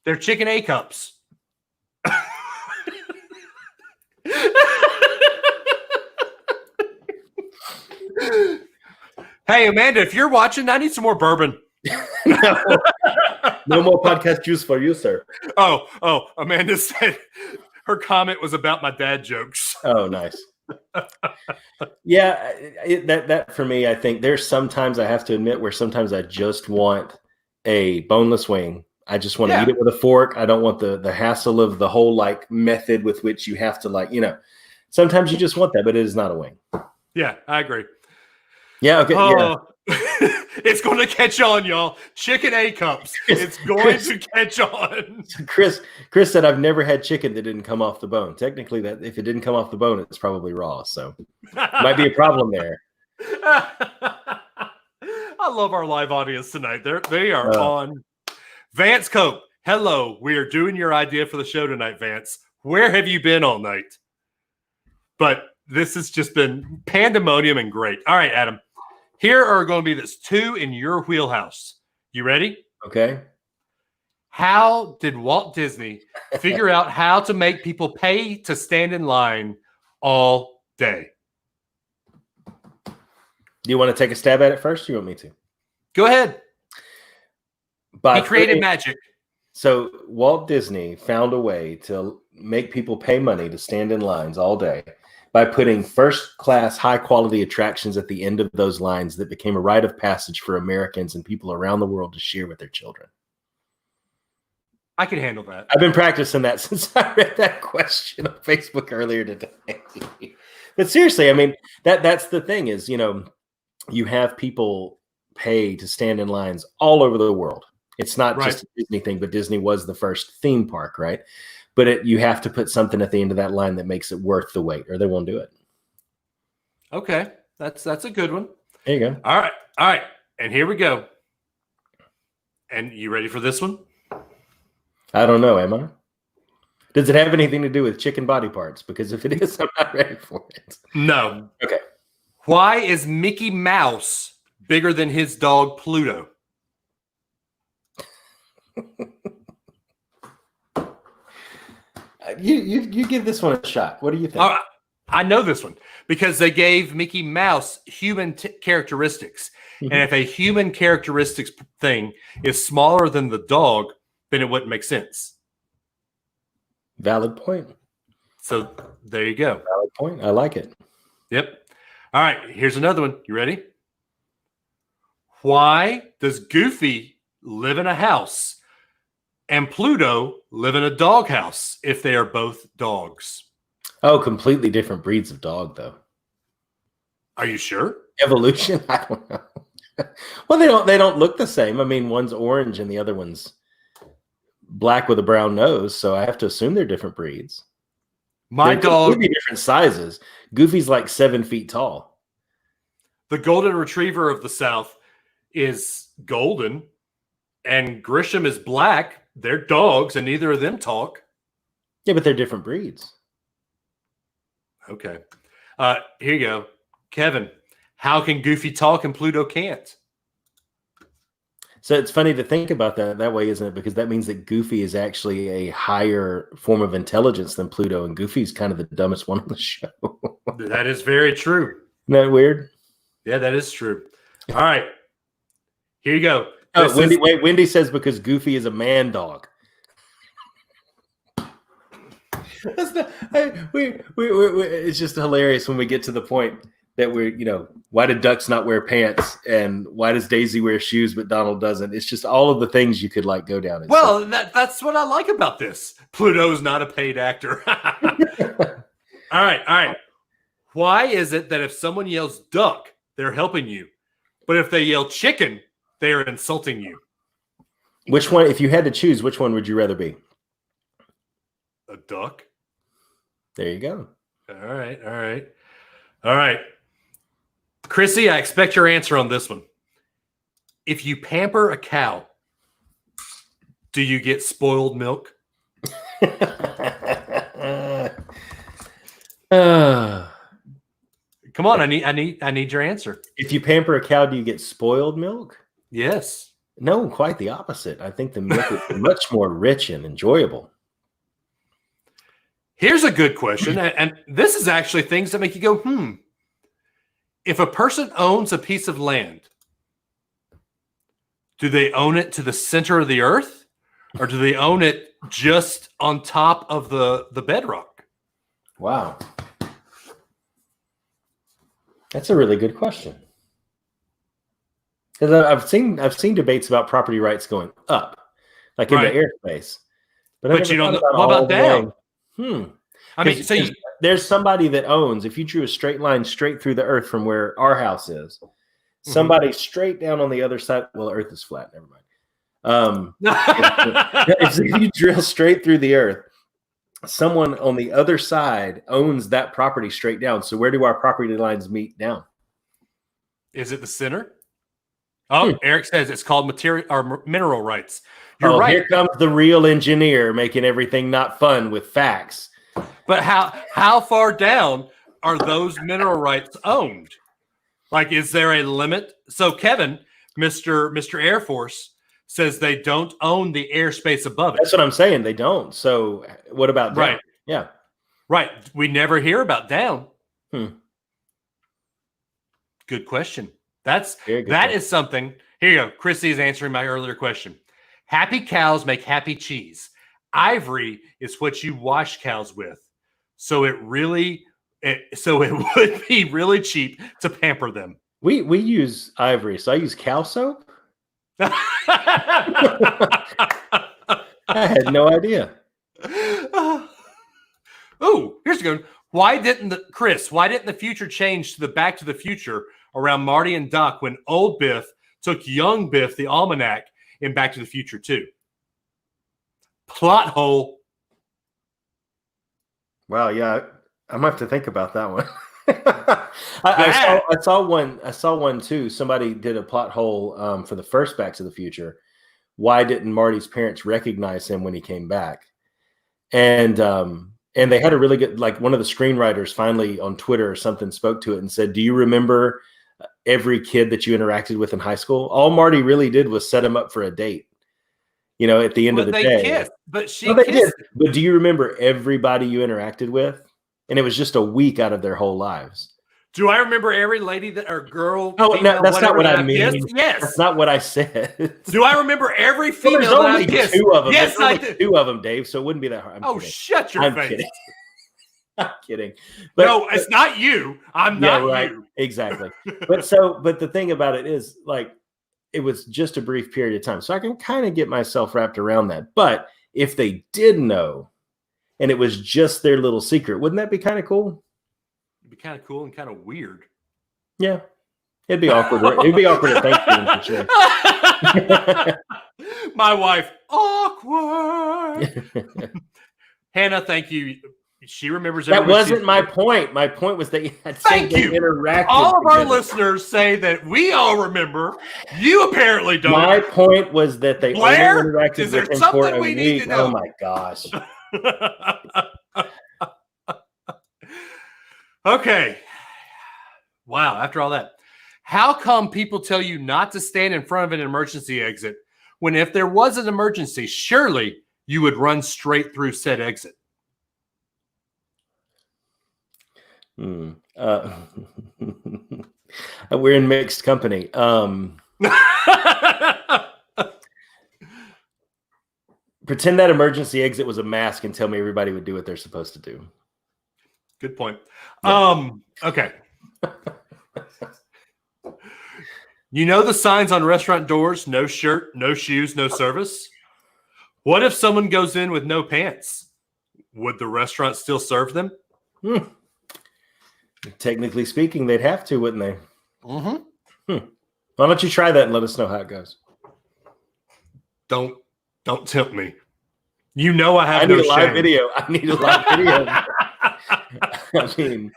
They're chicken A cups. Hey, Amanda, if you're watching, I need some more bourbon. No more podcast juice for you, sir. Oh, Amanda said her comment was about my dad jokes. Oh, nice. Yeah, that for me, I think there's sometimes I have to admit where sometimes I just want a boneless wing. I just want to eat it with a fork. I don't want the hassle of the whole like method with which you have to sometimes you just want that, but it is not a wing. Yeah, I agree. Yeah, okay. Yeah. It's going to catch on, y'all. Chicken A cups. It's going to catch on. Chris said, I've never had chicken that didn't come off the bone. Technically, that if it didn't come off the bone, it's probably raw. So might be a problem there. I love our live audience tonight. They are on. Vance Cope, hello. We are doing your idea for the show tonight, Vance. Where have you been all night? But this has just been pandemonium and great. All right, Adam. Here are going to be this two in your wheelhouse. You ready? Okay. How did Walt Disney figure out how to make people pay to stand in line all day? Do you want to take a stab at it first? Or you want me to? Go ahead. He created magic. So Walt Disney found a way to make people pay money to stand in lines all day by putting first-class, high-quality attractions at the end of those lines that became a rite of passage for Americans and people around the world to share with their children. I can handle that. I've been practicing that since I read that question on Facebook earlier today. But seriously, I mean, that's the thing is, you have people pay to stand in lines all over the world. It's not just a Disney thing, but Disney was the first theme park, right? But you have to put something at the end of that line that makes it worth the wait, or they won't do it. Okay, that's a good one. There you go. All right, and here we go. And you ready for this one? I don't know, am I? Does it have anything to do with chicken body parts? Because if it is, I'm not ready for it. No. Okay. Why is Mickey Mouse bigger than his dog Pluto? You give this one a shot. What do you think? I know this one because they gave Mickey Mouse human characteristics. Mm-hmm. And if a human characteristics thing is smaller than the dog, then it wouldn't make sense. Valid point. So there you go. Valid point. I like it. Yep. All right. Here's another one. You ready? Why does Goofy live in a house and Pluto live in a doghouse if they are both dogs? Oh, completely different breeds of dog, though. Are you sure? Evolution? I don't know. Well, they don't look the same. I mean, one's orange and the other one's black with a brown nose, so I have to assume they're different breeds. They're dog could be different sizes. Goofy's like 7 feet tall. The golden retriever of the South is golden, and Grisham is black. They're dogs, and neither of them talk. Yeah, but they're different breeds. Okay. Here you go. Kevin, how can Goofy talk and Pluto can't? So it's funny to think about that way, isn't it? Because that means that Goofy is actually a higher form of intelligence than Pluto, and Goofy's kind of the dumbest one on the show. That is very true. Isn't that weird? Yeah, that is true. All right. Here you go. Wendy says because Goofy is a man dog. It's just hilarious when we get to the point that why did ducks not wear pants and why does Daisy wear shoes but Donald doesn't? It's just all of the things you could go down. And well, that's what I like about this. Pluto's not a paid actor. All right. Why is it that if someone yells duck, they're helping you, but if they yell chicken, they are insulting you? Which one, if you had to choose, which one would you rather be? A duck. There you go. All right. Chrissy, I expect your answer on this one. If you pamper a cow, do you get spoiled milk? Come on, I need your answer. If you pamper a cow, do you get spoiled milk? Yes. No, quite the opposite. I think the milk is much more rich and enjoyable. Here's a good question, and this is actually things that make you go, If a person owns a piece of land, do they own it to the center of the earth, or do they own it just on top of the bedrock? Wow. That's a really good question. Because I've seen debates about property rights going up, like in the airspace. But you don't know what about down? I mean, so there's somebody that owns, if you drew a straight line straight through the earth from where our house is, somebody straight down on the other side. Well, earth is flat. Never mind. If you drill straight through the earth, someone on the other side owns that property straight down. So where do our property lines meet down? Is it the center? Oh, Eric says it's called material or mineral rights. You're right. Here comes the real engineer making everything not fun with facts. But how far down are those mineral rights owned? Like, is there a limit? So Kevin, Mr. Air Force, says they don't own the airspace above it. That's what I'm saying. They don't. So what about down? Right? Yeah. Right. We never hear about down. Good question. That is something. Here you go. Chrissy is answering my earlier question. Happy cows make happy cheese. Ivory is what you wash cows with. So it would be really cheap to pamper them. We use ivory, so I use cow soap. I had no idea. Oh, here's a good one. Why didn't the future change to the Back to the Future around Marty and Doc when old Biff took young Biff the almanac in Back to the Future 2? Plot hole. Wow, yeah, I'm gonna have to think about that one. I saw one too. Somebody did a plot hole for the first Back to the Future. Why didn't Marty's parents recognize him when he came back? And they had a really good, like, one of the screenwriters finally on Twitter or something spoke to it and said, "Do you remember every kid that you interacted with in high school? All Marty really did was set him up for a date. At the end of the day, kissed, but she they kissed. did. But do you remember everybody you interacted with? And it was just a week out of their whole lives. Do I remember every lady or girl? Oh, no, that's not what I mean. Kissed? Yes, that's not what I said. Do I remember every female there's that only I kissed? two of them. Yes, there's I only did. two of them, Dave. So it wouldn't be that hard. I'm kidding. Shut your face! Kidding. I'm kidding. No, it's not you. I'm not right. you. Exactly. But the thing about it is, like, it was just a brief period of time, so I can kind of get myself wrapped around that. But if they did know, and it was just their little secret, wouldn't that be kind of cool? It'd be kind of cool and kind of weird. Yeah, it'd be awkward. It'd be awkward at Thanksgiving for sure. My wife, awkward. Hannah, thank you. She remembers. That wasn't my point. My point was that you had interacted. All of our listeners say that we all remember. You apparently don't. My point was that they only interacted is there with him something for a we week. need to know? Oh my gosh. Okay. Wow. After all that, how come people tell you not to stand in front of an emergency exit when if there was an emergency, surely you would run straight through said exit? We're in mixed company. Pretend that emergency exit was a mask and tell me everybody would do what they're supposed to do. Good point. Yeah. Okay. You know the signs on restaurant doors, no shirt, no shoes, no service? What if someone goes in with no pants? Would the restaurant still serve them? Technically speaking, they'd have to, wouldn't they? Mm-hmm. Why don't you try that and let us know how it goes? Don't tempt me. You know I have I need no a live shame. video. I need a live video. I mean,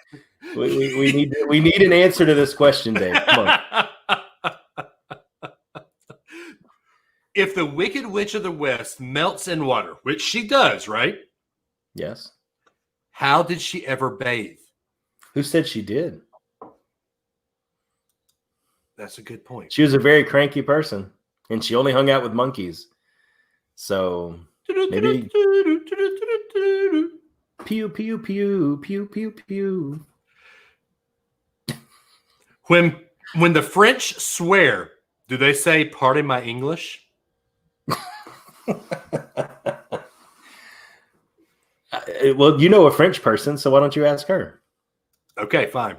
we need an answer to this question, Dave. Come on. If the Wicked Witch of the West melts in water, which she does, right? Yes. How did she ever bathe? Who said she did? That's a good point. She was a very cranky person, and she only hung out with monkeys. So maybe pew pew pew pew pew pew. When the French swear, do they say "Pardon my English"? Well, you know a French person, so why don't you ask her? Okay, fine.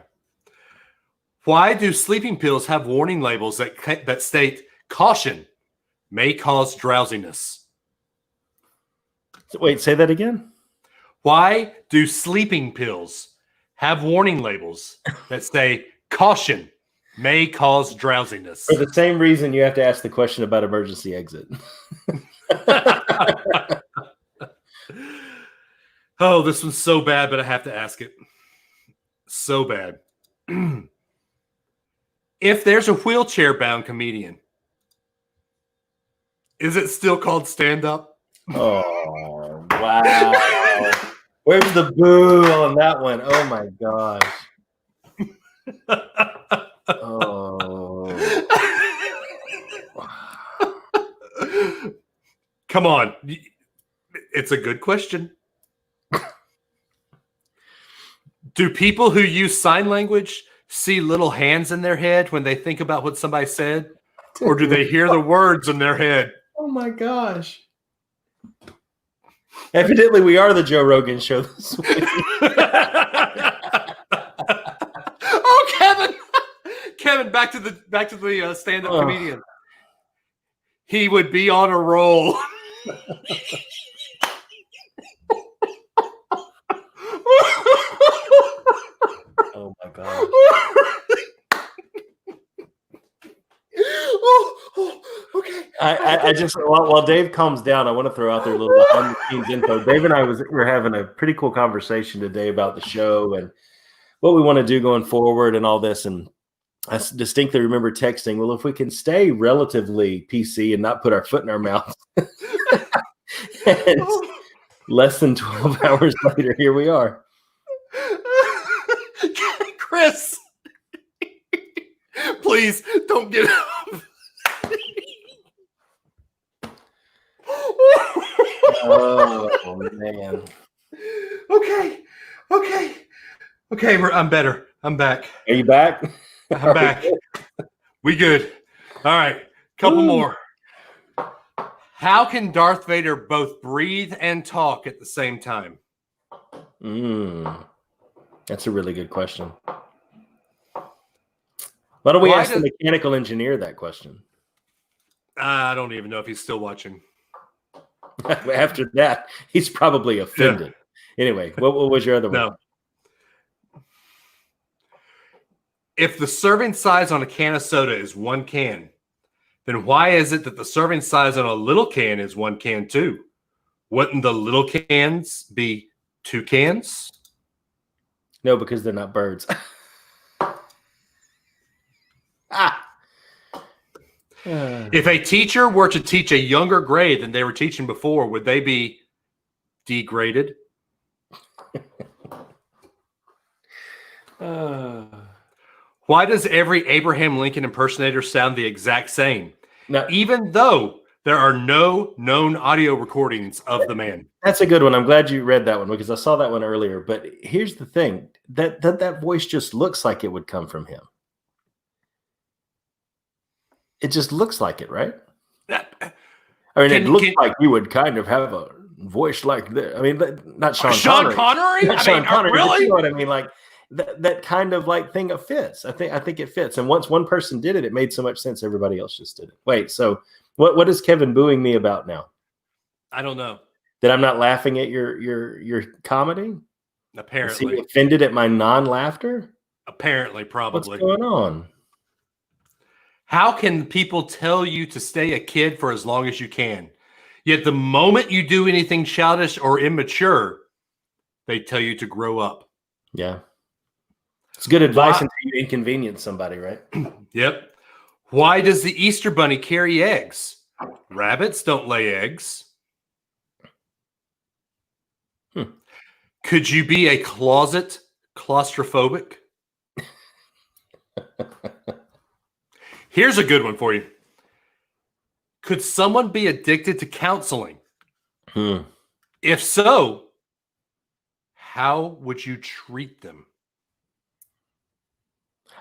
Why do sleeping pills have warning labels that state "Caution may cause drowsiness"? Wait, say that again. Why do sleeping pills have warning labels that say "Caution may cause drowsiness"? For the same reason you have to ask the question about emergency exit. Oh, this one's so bad, but I have to ask it. So bad. If there's a wheelchair-bound comedian, is it still called stand-up? Oh, wow. Where's the boo on that one? Oh, my gosh. Oh. Come on. It's a good question. Do people who use sign language see little hands in their head when they think about what somebody said? Or do they hear the words in their head? Oh, my gosh. Evidently, we are the Joe Rogan show this week. Oh, Kevin, back to the stand-up comedian. He would be on a roll. Oh my god. Okay. I just while Dave calms down, I want to throw out there a little behind the scenes info. Dave and I were having a pretty cool conversation today about the show and what we want to do going forward and all this. And I distinctly remember texting, well, if we can stay relatively PC and not put our foot in our mouth. And less than 12 hours later, here we are. Chris, please don't get up. Oh, man. Okay. I'm better. I'm back. Are you back? I'm back. We good. All right. Couple more. How can Darth Vader both breathe and talk at the same time? That's a really good question. Why don't we ask the mechanical engineer that question? I don't even know if he's still watching. After that, he's probably offended. Yeah. Anyway, what was your other one? No. If the serving size on a can of soda is 1 can, then why is it that the serving size on a little can is 1 can too? Wouldn't the little cans be 2 cans? No, because they're not birds. If a teacher were to teach a younger grade than they were teaching before, would they be degraded? Why does every Abraham Lincoln impersonator sound the exact same? Now, even though There are no known audio recordings of the man. That's a good one. I'm glad you read that one because I saw that one earlier. But here's the thing: that voice just looks like it would come from him. It just looks like it, right? I mean, it looks like you would kind of have a voice like this. I mean, not Sean Connery. Not Sean Connery. Really? You know what I mean? Like that kind of like thing. It fits. I think it fits. And once one person did it, it made so much sense. Everybody else just did it. Wait, so what is Kevin booing me about now? I don't know. That I'm not laughing at your comedy? Apparently. Is he offended at my non-laughter? Apparently, probably. What's going on? How can people tell you to stay a kid for as long as you can? Yet the moment you do anything childish or immature, they tell you to grow up. Yeah. It's good advice until you inconvenience somebody, right? Yep. Why does the Easter Bunny carry eggs? Rabbits don't lay eggs. Could you be a closet claustrophobic? Here's a good one for you. Could someone be addicted to counseling? If so, how would you treat them?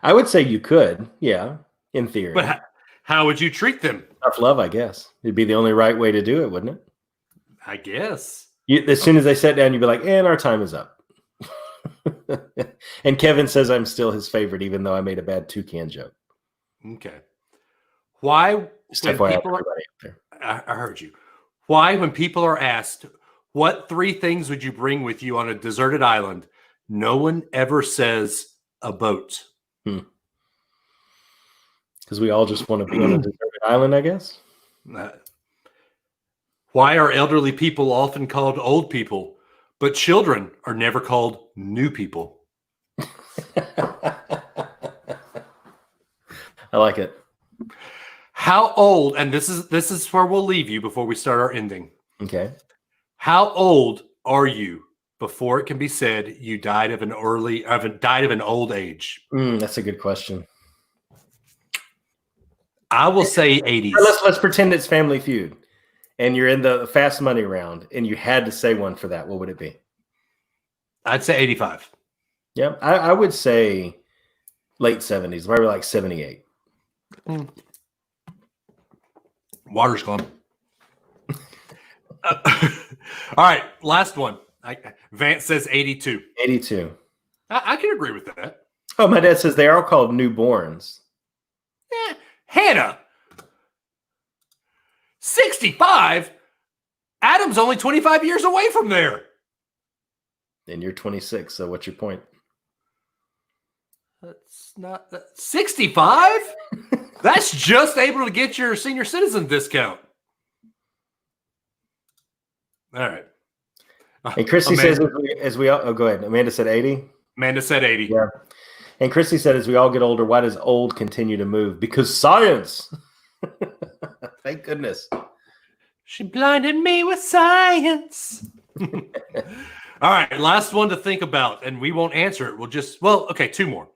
I would say you could, yeah, in theory. But how would you treat them? Tough love, I guess. It'd be the only right way to do it, wouldn't it? I guess. As soon as they sat down, you'd be like, and our time is up. And Kevin says I'm still his favorite, even though I made a bad toucan joke. Okay. Why? I heard you. Why, when people are asked, what 3 things would you bring with you on a deserted island, no one ever says a boat? Because we all just want to be on a deserted island, I guess. Why are elderly people often called old people, but children are never called new people? I like it. How old, and this is where we'll leave you before we start our ending. Okay. How old are you before it can be said you died of an old age? That's a good question. I will say 80s. Let's pretend it's Family Feud, and you're in the fast money round, and you had to say one for that. What would it be? I'd say 85. Yeah, I would say late 70s, probably like 78. Water's gone. All right, last one. Vance says 82. 82. I can agree with that. Oh, my dad says they are called newborns. Yeah. Hannah, 65? Adam's only 25 years away from there. And you're 26, so what's your point? That's not 65? That's just able to get your senior citizen discount. All right. And Christy says, as we all, go ahead. Amanda said 80. Amanda said 80. Yeah. And Christy said, as we all get older, why does old continue to move? Because science. Thank goodness. She blinded me with science. All right. Last one to think about, and we won't answer it. Okay, 2 more.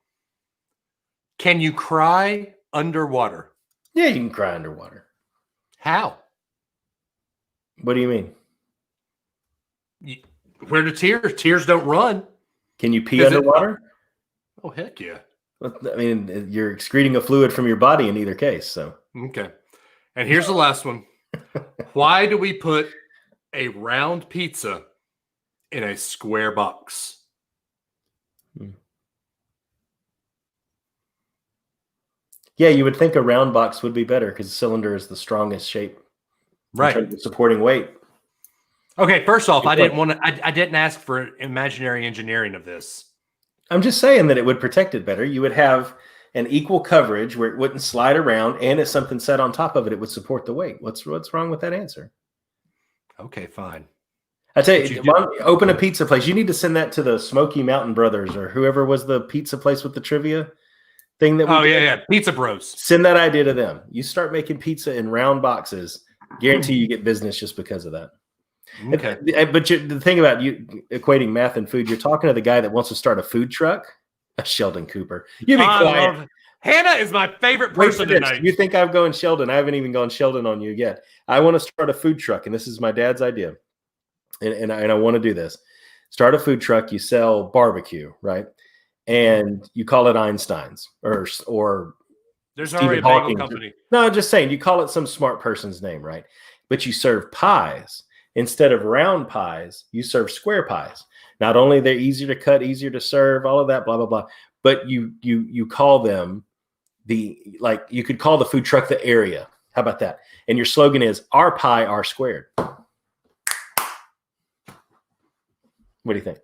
Can you cry underwater? Yeah, you can cry underwater. How? What do you mean? Where do tears? Tears don't run. Can you pee underwater? Oh, heck yeah. I mean, you're excreting a fluid from your body in either case. So okay. And here's the last one. Why do we put a round pizza in a square box? Yeah, you would think a round box would be better because the cylinder is the strongest shape. Right. In terms of supporting weight. Okay, first off, I didn't ask for imaginary engineering of this. I'm just saying that it would protect it better. You would have an equal coverage where it wouldn't slide around, and if something set on top of it, it would support the weight. What's wrong with that answer? Okay, fine. I tell you, open a pizza place. You need to send that to the Smoky Mountain Brothers or whoever was the pizza place with the trivia thing that we did. Yeah, Pizza Bros. Send that idea to them. You start making pizza in round boxes, guarantee you get business just because of that. Okay. But the thing about you equating math and food, you're talking to the guy that wants to start a food truck, Sheldon Cooper. You be quiet. Hannah is my favorite Wait person for this. tonight. You think I'm going Sheldon? I haven't even gone Sheldon on you yet. I want to start a food truck, and this is my dad's idea. And I want to do this. Start a food truck. You sell barbecue, right? And you call it Einstein's or there's Stephen already a bagel Hawking. company. No, I'm just saying you call it some smart person's name, right? But you serve pies. Instead of round pies, you serve square pies. Not only they're easier to cut, easier to serve, all of that, blah, blah, blah. But you call them you could call the food truck the area. How about that? And your slogan is our pie, our squared. What do you think?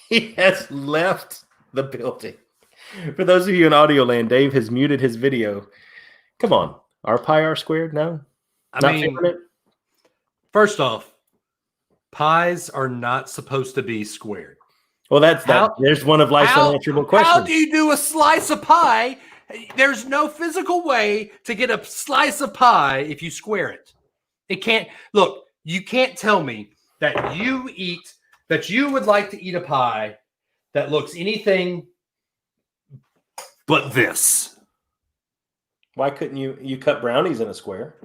He has left the building. For those of you in audio land, Dave has muted his video. Come on. Our pie, our squared? No? I mean, first off, pies are not supposed to be squared. Well, there's one of life's unanswerable questions. How do you do a slice of pie? There's no physical way to get a slice of pie if you square it. It can't. Look, you can't tell me that you would like to eat a pie that looks anything but this. Why couldn't you cut brownies in a square?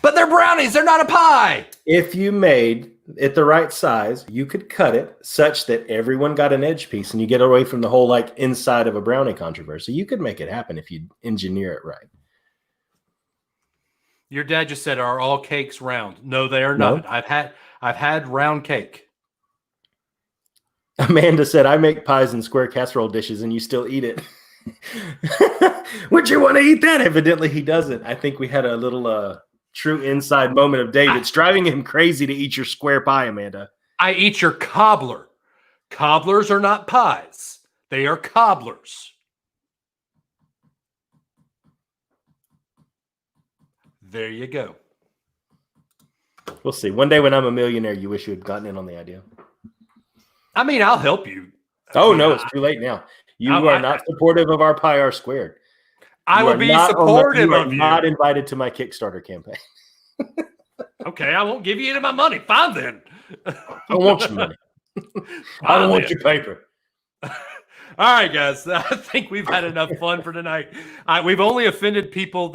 But they're brownies. They're not a pie. If you made it the right size, you could cut it such that everyone got an edge piece and you get away from the whole inside of a brownie controversy. You could make it happen if you engineer it right. Your dad just said, "Are all cakes round?" No, they are not. I've had round cake. Amanda said, "I make pies and square casserole dishes and you still eat it." Would you want to eat that? Evidently he doesn't. I think we had a little true inside moment of Dave. It's driving him crazy to eat your square pie, Amanda. I eat your cobbler. Cobblers are not pies. They are cobblers. There you go. We'll see. One day when I'm a millionaire, you wish you had gotten in on the idea. I mean, I'll help you. No, it's too late now. You are not supportive of our pie, our squared. I will be supportive of you. Not invited to my Kickstarter campaign. Okay, I won't give you any of my money. Fine then. I don't want your money. I don't want your paper. All right, guys. I think we've had enough fun for tonight. We've only offended people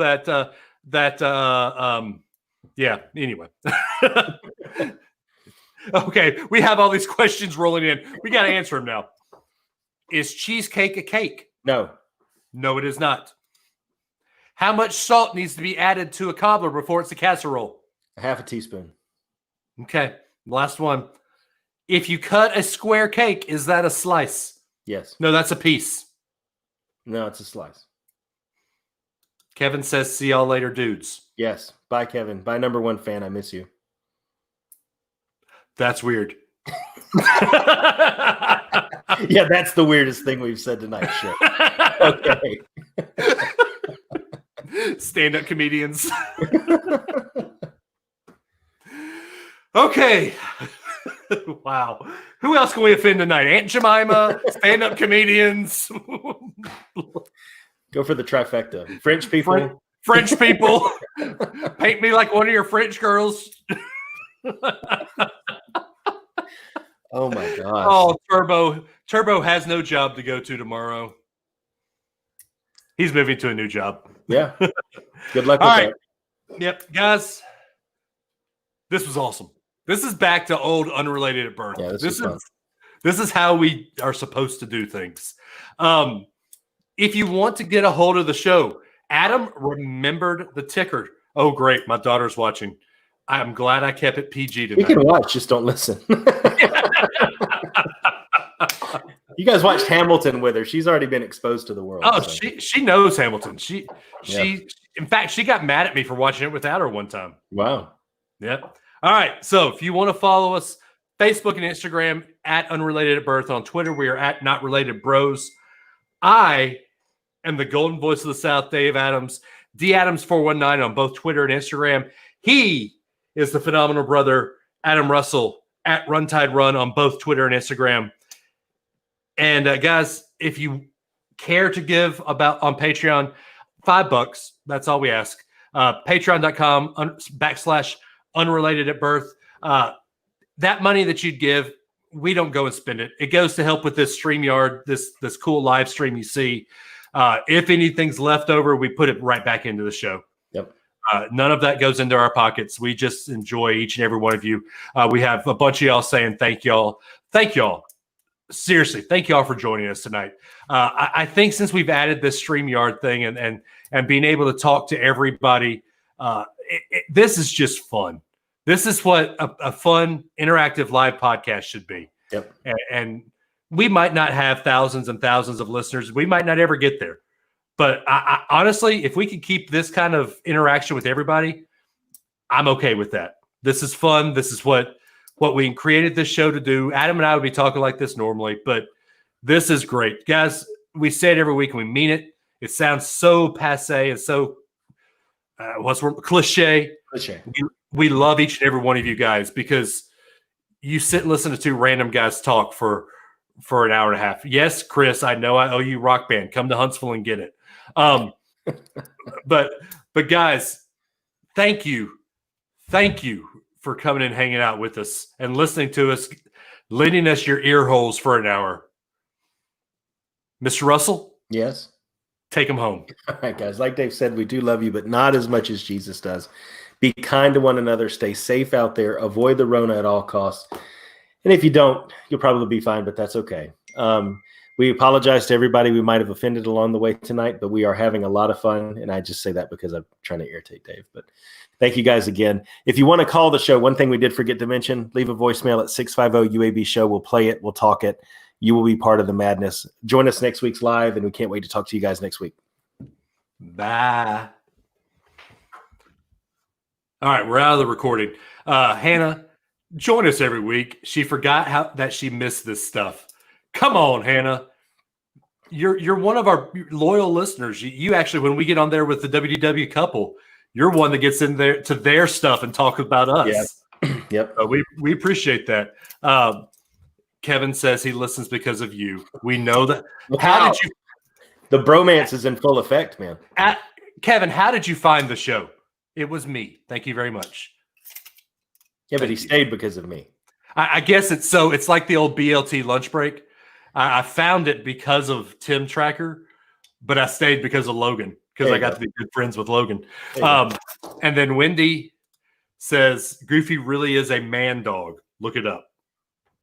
yeah, anyway. Okay, we have all these questions rolling in. We got to answer them now. Is cheesecake a cake? No. No, it is not. How much salt needs to be added to a cobbler before it's a casserole? Half a teaspoon. Okay, last one. If you cut a square cake, is that a slice? Yes. No, that's a piece. No, it's a slice. Kevin says, "See y'all later, dudes." Yes. Bye, Kevin. Bye, number one fan. I miss you. That's weird. Yeah, that's the weirdest thing we've said tonight. Shit. Okay. Stand-up comedians. Okay. Wow. Who else can we offend tonight? Aunt Jemima, stand-up comedians. Go for the trifecta. French people. French people. Paint me like one of your French girls. Oh my gosh. Oh, Turbo has no job to go to tomorrow. He's moving to a new job. Yeah. Good luck with that. Yep, guys. This was awesome. This is back to old Unrelated at Birth. Yeah, this is how we are supposed to do things. If you want to get a hold of the show, Adam remembered the ticker. Oh, great. My daughter's watching. I'm glad I kept it PG tonight. You can watch, just don't listen. You guys watched Hamilton with her. She's already been exposed to the world. Oh, so. she knows Hamilton. In fact, she got mad at me for watching it without her one time. Wow. Yep. All right. So if you want to follow us, Facebook and Instagram at Unrelated at Birth. On Twitter, we are at Not Related Bros. I am the golden voice of the South, Dave Adams, D Adams 419 on both Twitter and Instagram. He is the phenomenal brother, Adam Russell, at Runtide Run on both Twitter and Instagram. And guys, if you care to give on Patreon, $5, that's all we ask. Patreon.com/Unrelated at Birth. That money that you'd give we don't go and spend it. It goes to help with this StreamYard, this cool live stream you see. If anything's left over, we put it right back into the show. Yep. None of that goes into our pockets. We just enjoy each and every one of you. We have a bunch of y'all saying thank y'all. Thank y'all. Seriously, thank y'all for joining us tonight. I think since we've added this StreamYard thing and being able to talk to everybody, this is just fun. This is what a fun, interactive live podcast should be. Yep. And we might not have thousands and thousands of listeners. We might not ever get there. But I honestly, if we could keep this kind of interaction with everybody, I'm okay with that. This is fun. This is what we created this show to do. Adam and I would be talking like this normally, but this is great. Guys, we say it every week and we mean it. It sounds so passe and so cliche. We love each and every one of you guys because you sit and listen to two random guys talk for an hour and a half. Yes, Chris, I know I owe you Rock Band. Come to Huntsville and get it. But guys, thank you for coming and hanging out with us and listening to us, lending us your ear holes for an hour. Mr. Russell? Yes. Take them home. All right, guys. Like Dave said, we do love you, but not as much as Jesus does. Be kind to one another. Stay safe out there. Avoid the Rona at all costs. And if you don't, you'll probably be fine, but that's okay. We apologize to everybody we might have offended along the way tonight, but we are having a lot of fun. And I just say that because I'm trying to irritate Dave. But thank you guys again. If you want to call the show, one thing we did forget to mention, leave a voicemail at 650-UAB-SHOW. We'll play it. We'll talk it. You will be part of the madness. Join us next week's live, and we can't wait to talk to you guys next week. Bye. All right, we're out of the recording. Hannah, join us every week. She forgot that she missed this stuff. Come on, Hannah. You're one of our loyal listeners. You actually, when we get on there with the WDW couple, you're one that gets in there to their stuff and talk about us. Yep. We appreciate that. Kevin says he listens because of you. We know that. How did you? The bromance is in full effect, man. Kevin, how did you find the show? It was me. Thank you very much. Yeah, but he stayed because of me. I guess it's like the old BLT lunch break. I found it because of Tim Tracker, but I stayed because of Logan, because I got to be good friends with Logan. And then Wendy says, Goofy really is a man dog. Look it up.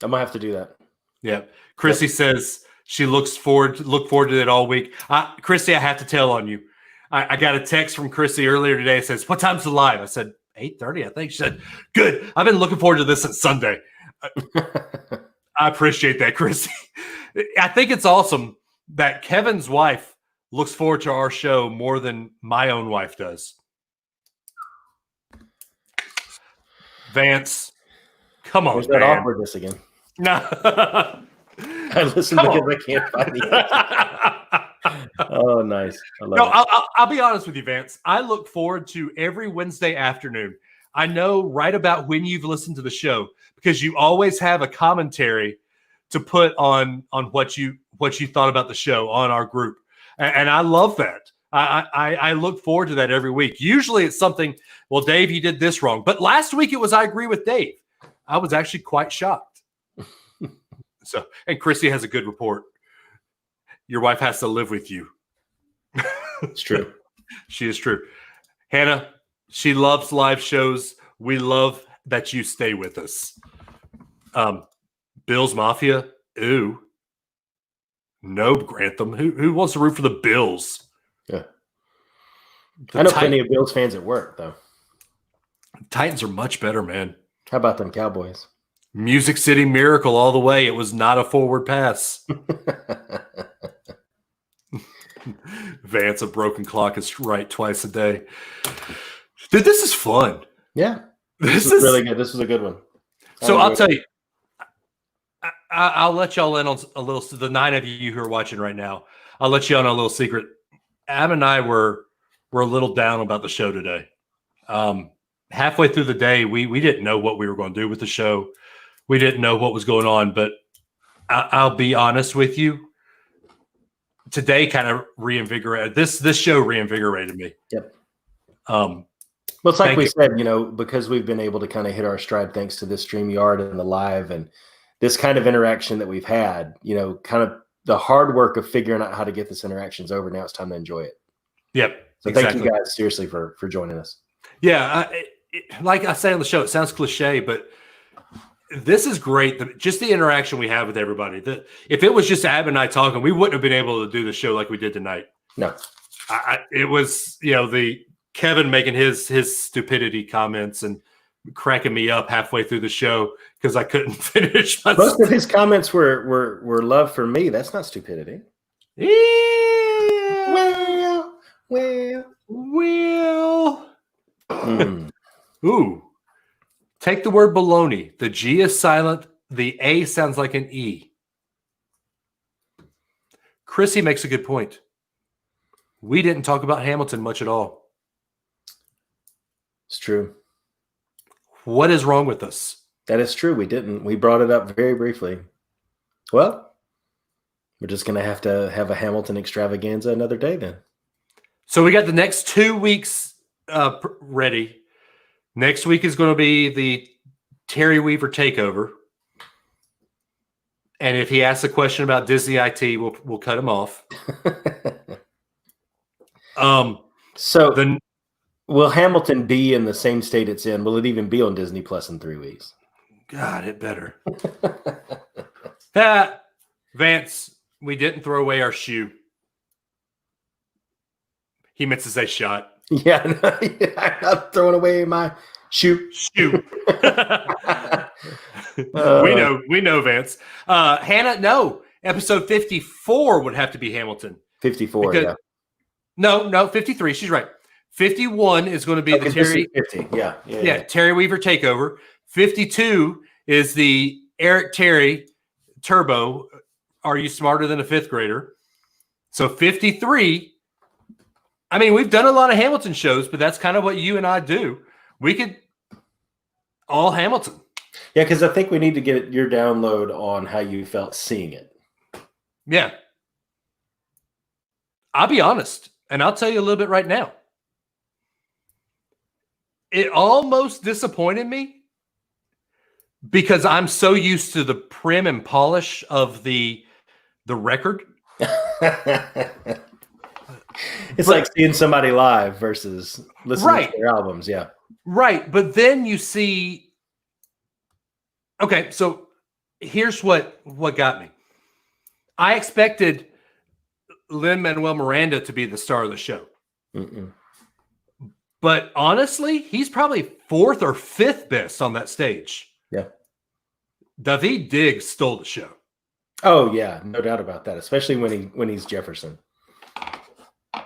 I'm going to have to do that. Yeah. Chrissy says she look forward to it all week. Chrissy, I have to tell on you. I got a text from Chrissy earlier today. It says, what time's the live? I said, 8:30, I think. She said, good. I've been looking forward to this since Sunday. I appreciate that, Chrissy. I think it's awesome that Kevin's wife looks forward to our show more than my own wife does. Vance, come on, There's that man. awkwardness again. No. I listen because I can't find anything. Oh, nice. I'll be honest with you, Vance. I look forward to every Wednesday afternoon. I know right about when you've listened to the show because you always have a commentary to put on what you thought about the show on our group. And I love that. I look forward to that every week. Usually it's something, well, Dave, you did this wrong. But last week it was, I agree with Dave. I was actually quite shocked. And Chrissy has a good report. Your wife has to live with you. It's true. She is true. Hannah, she loves live shows. We love that you stay with us. Bills Mafia. Ooh. No, Grantham. Who wants to root for the Bills? Yeah. I know plenty of Bills fans at work, though. Titans are much better, man. How about them Cowboys? Music City Miracle all the way. It was not a forward pass. Vance, a broken clock is right twice a day. Dude, this is fun. Yeah. This is really good. This was a good one. So I'll tell you, I'll let y'all in on a little, the 9 of you who are watching right now, I'll let you on a little secret. Adam and I were a little down about the show today. Halfway through the day, we didn't know what we were going to do with the show. We didn't know what was going on, but I'll be honest with you. Today kind of reinvigorated this show reinvigorated me. Yep. Well, it's like we said, because we've been able to kind of hit our stride thanks to this StreamYard and the live and this kind of interaction that we've had, kind of the hard work of figuring out how to get this interactions over. Now it's time to enjoy it. Yep. So thank you guys seriously for joining us. Yeah. Like I say on the show, it sounds cliche, but this is great. Just the interaction we have with everybody. If it was just Ab and I talking, we wouldn't have been able to do the show like we did tonight. No. It was, the Kevin making his stupidity comments and cracking me up halfway through the show because I couldn't finish. Most of his comments were love for me. That's not stupidity. Yeah. Well. Ooh. Take the word baloney. The G is silent. The A sounds like an E. Chrissy makes a good point. We didn't talk about Hamilton much at all. It's true. What is wrong with us? That is true. We didn't. We brought it up very briefly. Well, we're just going to have a Hamilton extravaganza another day then. So we got the next 2 weeks ready. Next week is going to be the Terry Weaver takeover. And if he asks a question about Disney IT, we'll cut him off. Will Hamilton be in the same state it's in? Will it even be on Disney Plus in 3 weeks? God, it better. Vance, we didn't throw away our shoe. He meant to say shot. Yeah, I'm not throwing away my shoe. We know, Vance. Hannah, no. Episode 54 would have to be Hamilton. 54, yeah. No, 53. She's right. 51 is going to be the Terry. 50. Yeah, Terry Weaver takeover. 52 is the Eric Terry Turbo. Are you smarter than a fifth grader? So 53. I mean, we've done a lot of Hamilton shows, but that's kind of what you and I do. We could all Hamilton. Yeah, because I think we need to get your download on how you felt seeing it. Yeah. I'll be honest, and I'll tell you a little bit right now. It almost disappointed me because I'm so used to the prim and polish of the record. It's like seeing somebody live versus listening to their albums. Yeah. Right. But then you see, okay, so here's what got me. I expected Lin-Manuel Miranda to be the star of the show. Mm-mm. But honestly, he's probably fourth or fifth best on that stage. Yeah. Daveed Diggs stole the show. Oh, yeah. No doubt about that, especially when he's Jefferson.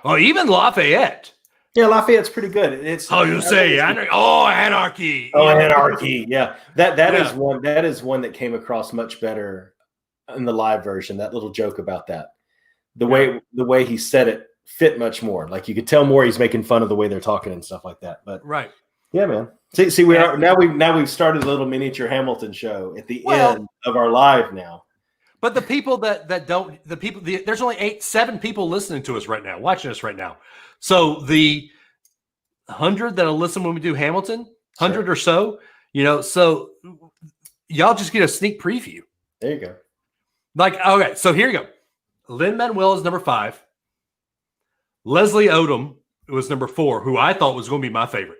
Oh, even Lafayette. Yeah, Lafayette's pretty good. Anarchy. Oh, Anarchy. Yeah. That is one that came across much better in the live version. That little joke about that. The way he said it fit much more. Like you could tell more he's making fun of the way they're talking and stuff like that. But right. Yeah, man. See we've started a little miniature Hamilton show at the end of our live now. But the people there's only 7 people listening to us right now, watching us right now. So the 100 that'll listen when we do Hamilton, 100 or so, so y'all just get a sneak preview. There you go. Like, okay, so here you go. Lin-Manuel is number 5. Leslie Odom was number 4, who I thought was going to be my favorite.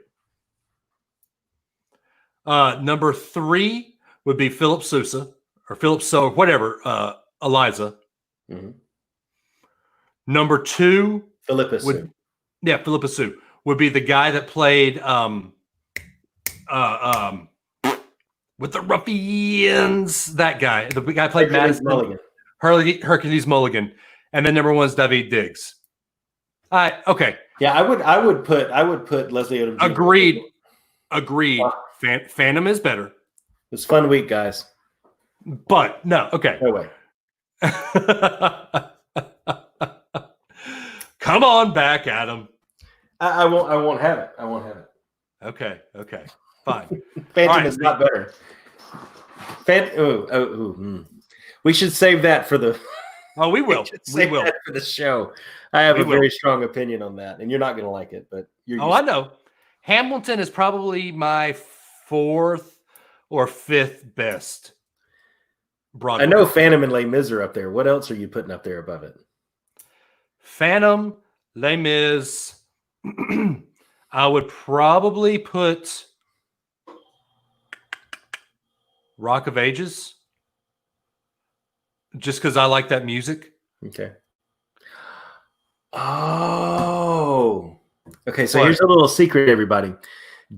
Number 3 would be Philip Sousa. Or Philip So, whatever, Eliza. Mm-hmm. Number 2 Philippa Sue. Philippa Sue would be the guy that played with the Ruffians. That guy, the guy played Madison Mulligan. Hercules Mulligan, and then number 1 is Daveed Diggs. Okay. Yeah, I would put Leslie Odom. Agreed. Phantom is better. It was a fun week, guys. But no, okay. No way. Come on back, Adam. I won't have it. I won't have it. Okay. Fine. Phantom is not better. We should save that for the. Oh, we will. We will for the show. I have a very strong opinion on that, and you're not going to like it, but you're. I know. Hamilton is probably my 4th or 5th best. Broadway. I know Phantom and Les Mis are up there. What else are you putting up there above it? Phantom, Les Mis. I would probably put Rock of Ages, just because I like that music. Okay. Oh. Okay, so What? here's a little secret, everybody.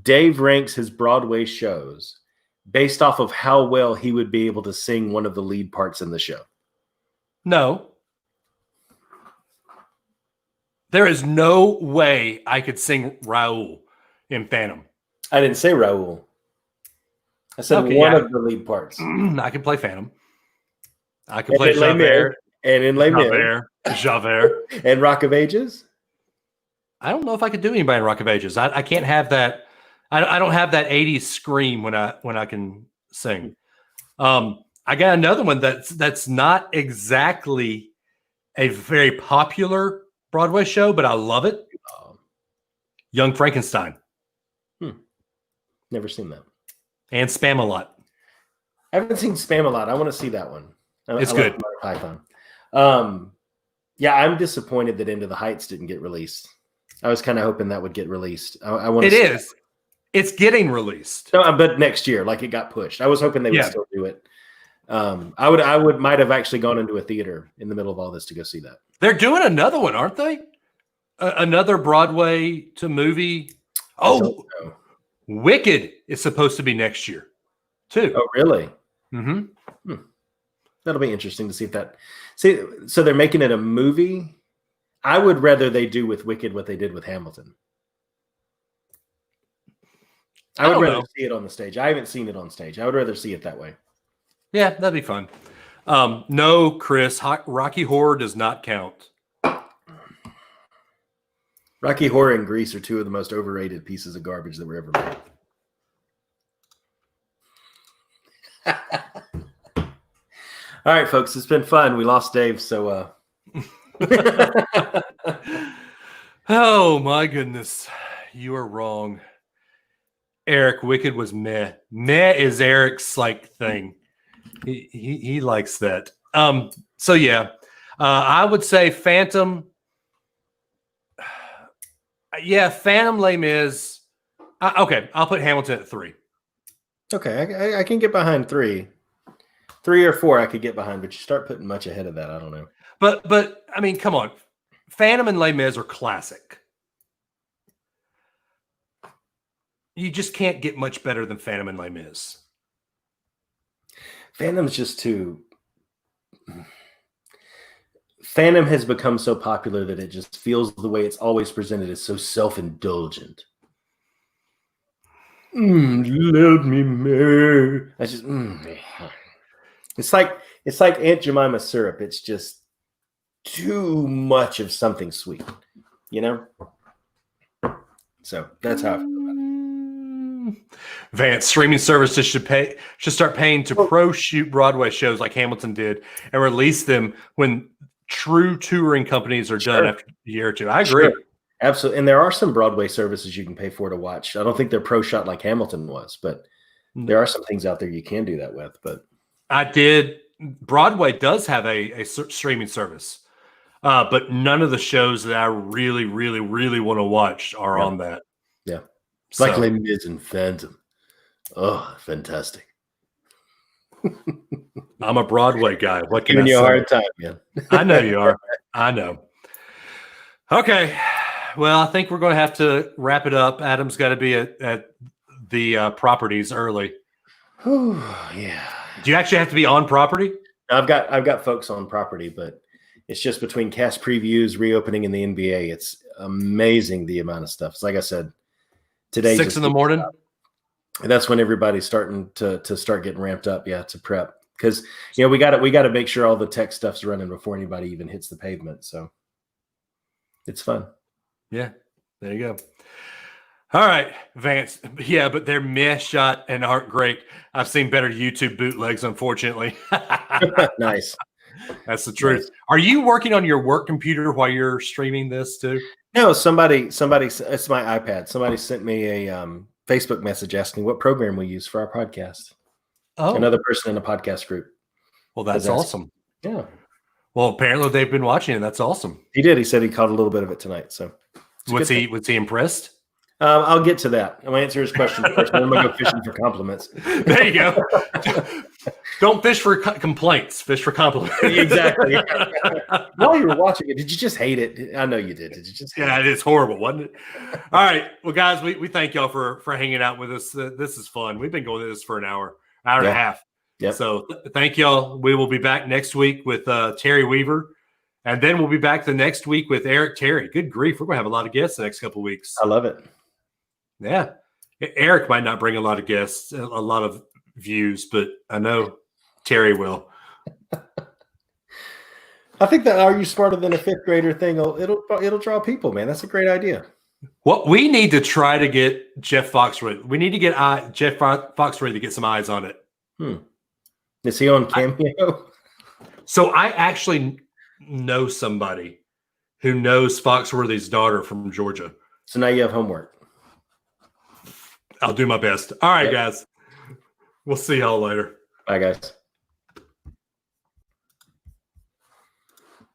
Dave ranks his Broadway shows based off of how well he would be able to sing one of the lead parts in the show. No. There is no way I could sing Raoul in Phantom. I didn't say Raoul. I said one of the lead parts. I can play Phantom. I can play And in Les Mis, Javert. and in Les Mis, Javert. and Rock of Ages. I don't know if I could do anybody in Rock of Ages. I can't have that. I don't have that 80s scream when I can sing. I got another one that's not exactly a very popular Broadway show, but I love it. Young Frankenstein. Never seen that. And Spam-A-Lot. I haven't seen Spam-A-Lot. I want to see that one. It's I good. Like Python. Yeah, I'm disappointed that Into the Heights didn't get released. I was kind of hoping that would get released. I want. It is. It's getting released. No, but next year, like it got pushed. I was hoping they would still do it. I might have actually gone into a theater in the middle of all this to go see that. They're doing another one, aren't they? Another Broadway to movie. Oh, Wicked is supposed to be next year, too. Oh, really? Mm-hmm. That'll be interesting to see if that. See, so they're making it a movie. I would rather they do with Wicked what they did with Hamilton. I would rather see it on the stage. I haven't seen it on stage. I would rather see it that way. Yeah, that'd be fun. No, Chris, Rocky Horror does not count. Rocky Horror and Grease are two of the most overrated pieces of garbage that were ever made. All right, folks, it's been fun. We lost Dave, so oh my goodness, you are wrong. Eric, Wicked was meh. Meh is Eric's like thing. He likes that. So yeah, I would say Phantom. Yeah, Phantom, Les Mis. Okay, I'll put Hamilton at 3. Okay, I can get behind 3. 3 or 4 I could get behind, but you start putting much ahead of that, I don't know. But I mean, come on. Phantom and Les Mis are classic. You just can't get much better than Phantom and Les Mis. Phantom's just too... Phantom has become so popular that it just feels the way it's always presented is so self-indulgent. Let me marry. I just... It's like Aunt Jemima syrup. It's just too much of something sweet, you know? So that's how I feel about it. Vance, streaming services should start paying to pro-shoot Broadway shows like Hamilton did and release them when true touring companies are done after a year or two. I agree. Sure. Absolutely. And there are some Broadway services you can pay for to watch. I don't think they're pro-shot like Hamilton was, but there are some things out there you can do that with. But Broadway does have a streaming service, but none of the shows that I really, really, really want to watch are on that. Yeah. It's like Les Mis and Phantom. Oh, fantastic. I'm a Broadway guy. What can I say? Giving you a hard time, man. I know you are. I know. Okay. Well, I think we're going to have to wrap it up. Adam's got to be at the properties early. Yeah. Do you actually have to be on property? I've got folks on property, but it's just between cast previews, reopening in the NBA. It's amazing the amount of stuff. It's like I said, today 6 in the morning. And that's when everybody's starting to start getting ramped up, to prep. Because we got to make sure all the tech stuff's running before anybody even hits the pavement. So it's fun. Yeah, there you go. All right, Vance. Yeah, but they're meh shot and aren't great. I've seen better YouTube bootlegs, unfortunately. Nice. That's the truth. Nice. Are you working on your work computer while you're streaming this too? No, somebody. It's my iPad. Somebody sent me a Facebook message asking what program we use for our podcast. Oh, another person in a podcast group. Well, that's awesome. Yeah. Well, apparently they've been watching, and that's awesome. He did. He said he caught a little bit of it tonight. So was he impressed? I'll get to that. I'm going to answer his question first. Then I'm going to go fishing for compliments. There you go. Don't fish for complaints. Fish for compliments. Exactly. While you were watching it, did you just hate it? I know you did. Did you just? Yeah, it is horrible, wasn't it? All right. Well, guys, we thank y'all for hanging out with us. This is fun. We've been going through this for an hour and a half. Yep. So thank y'all. We will be back next week with Terry Weaver. And then we'll be back the next week with Eric Terry. Good grief. We're going to have a lot of guests the next couple of weeks. I love it. Yeah. Eric might not bring a lot of guests, a lot of views, but I know Terry will. I think that "Are You Smarter Than a Fifth Grader" thing, it'll draw people, man. That's a great idea. Well, we need to try to get Jeff Foxworthy. We need to get Jeff Foxworthy to get some eyes on it. Is he on Cameo? So I actually know somebody who knows Foxworthy's daughter from Georgia. So now you have homework. I'll do my best. All right, guys. We'll see y'all later. Bye, guys.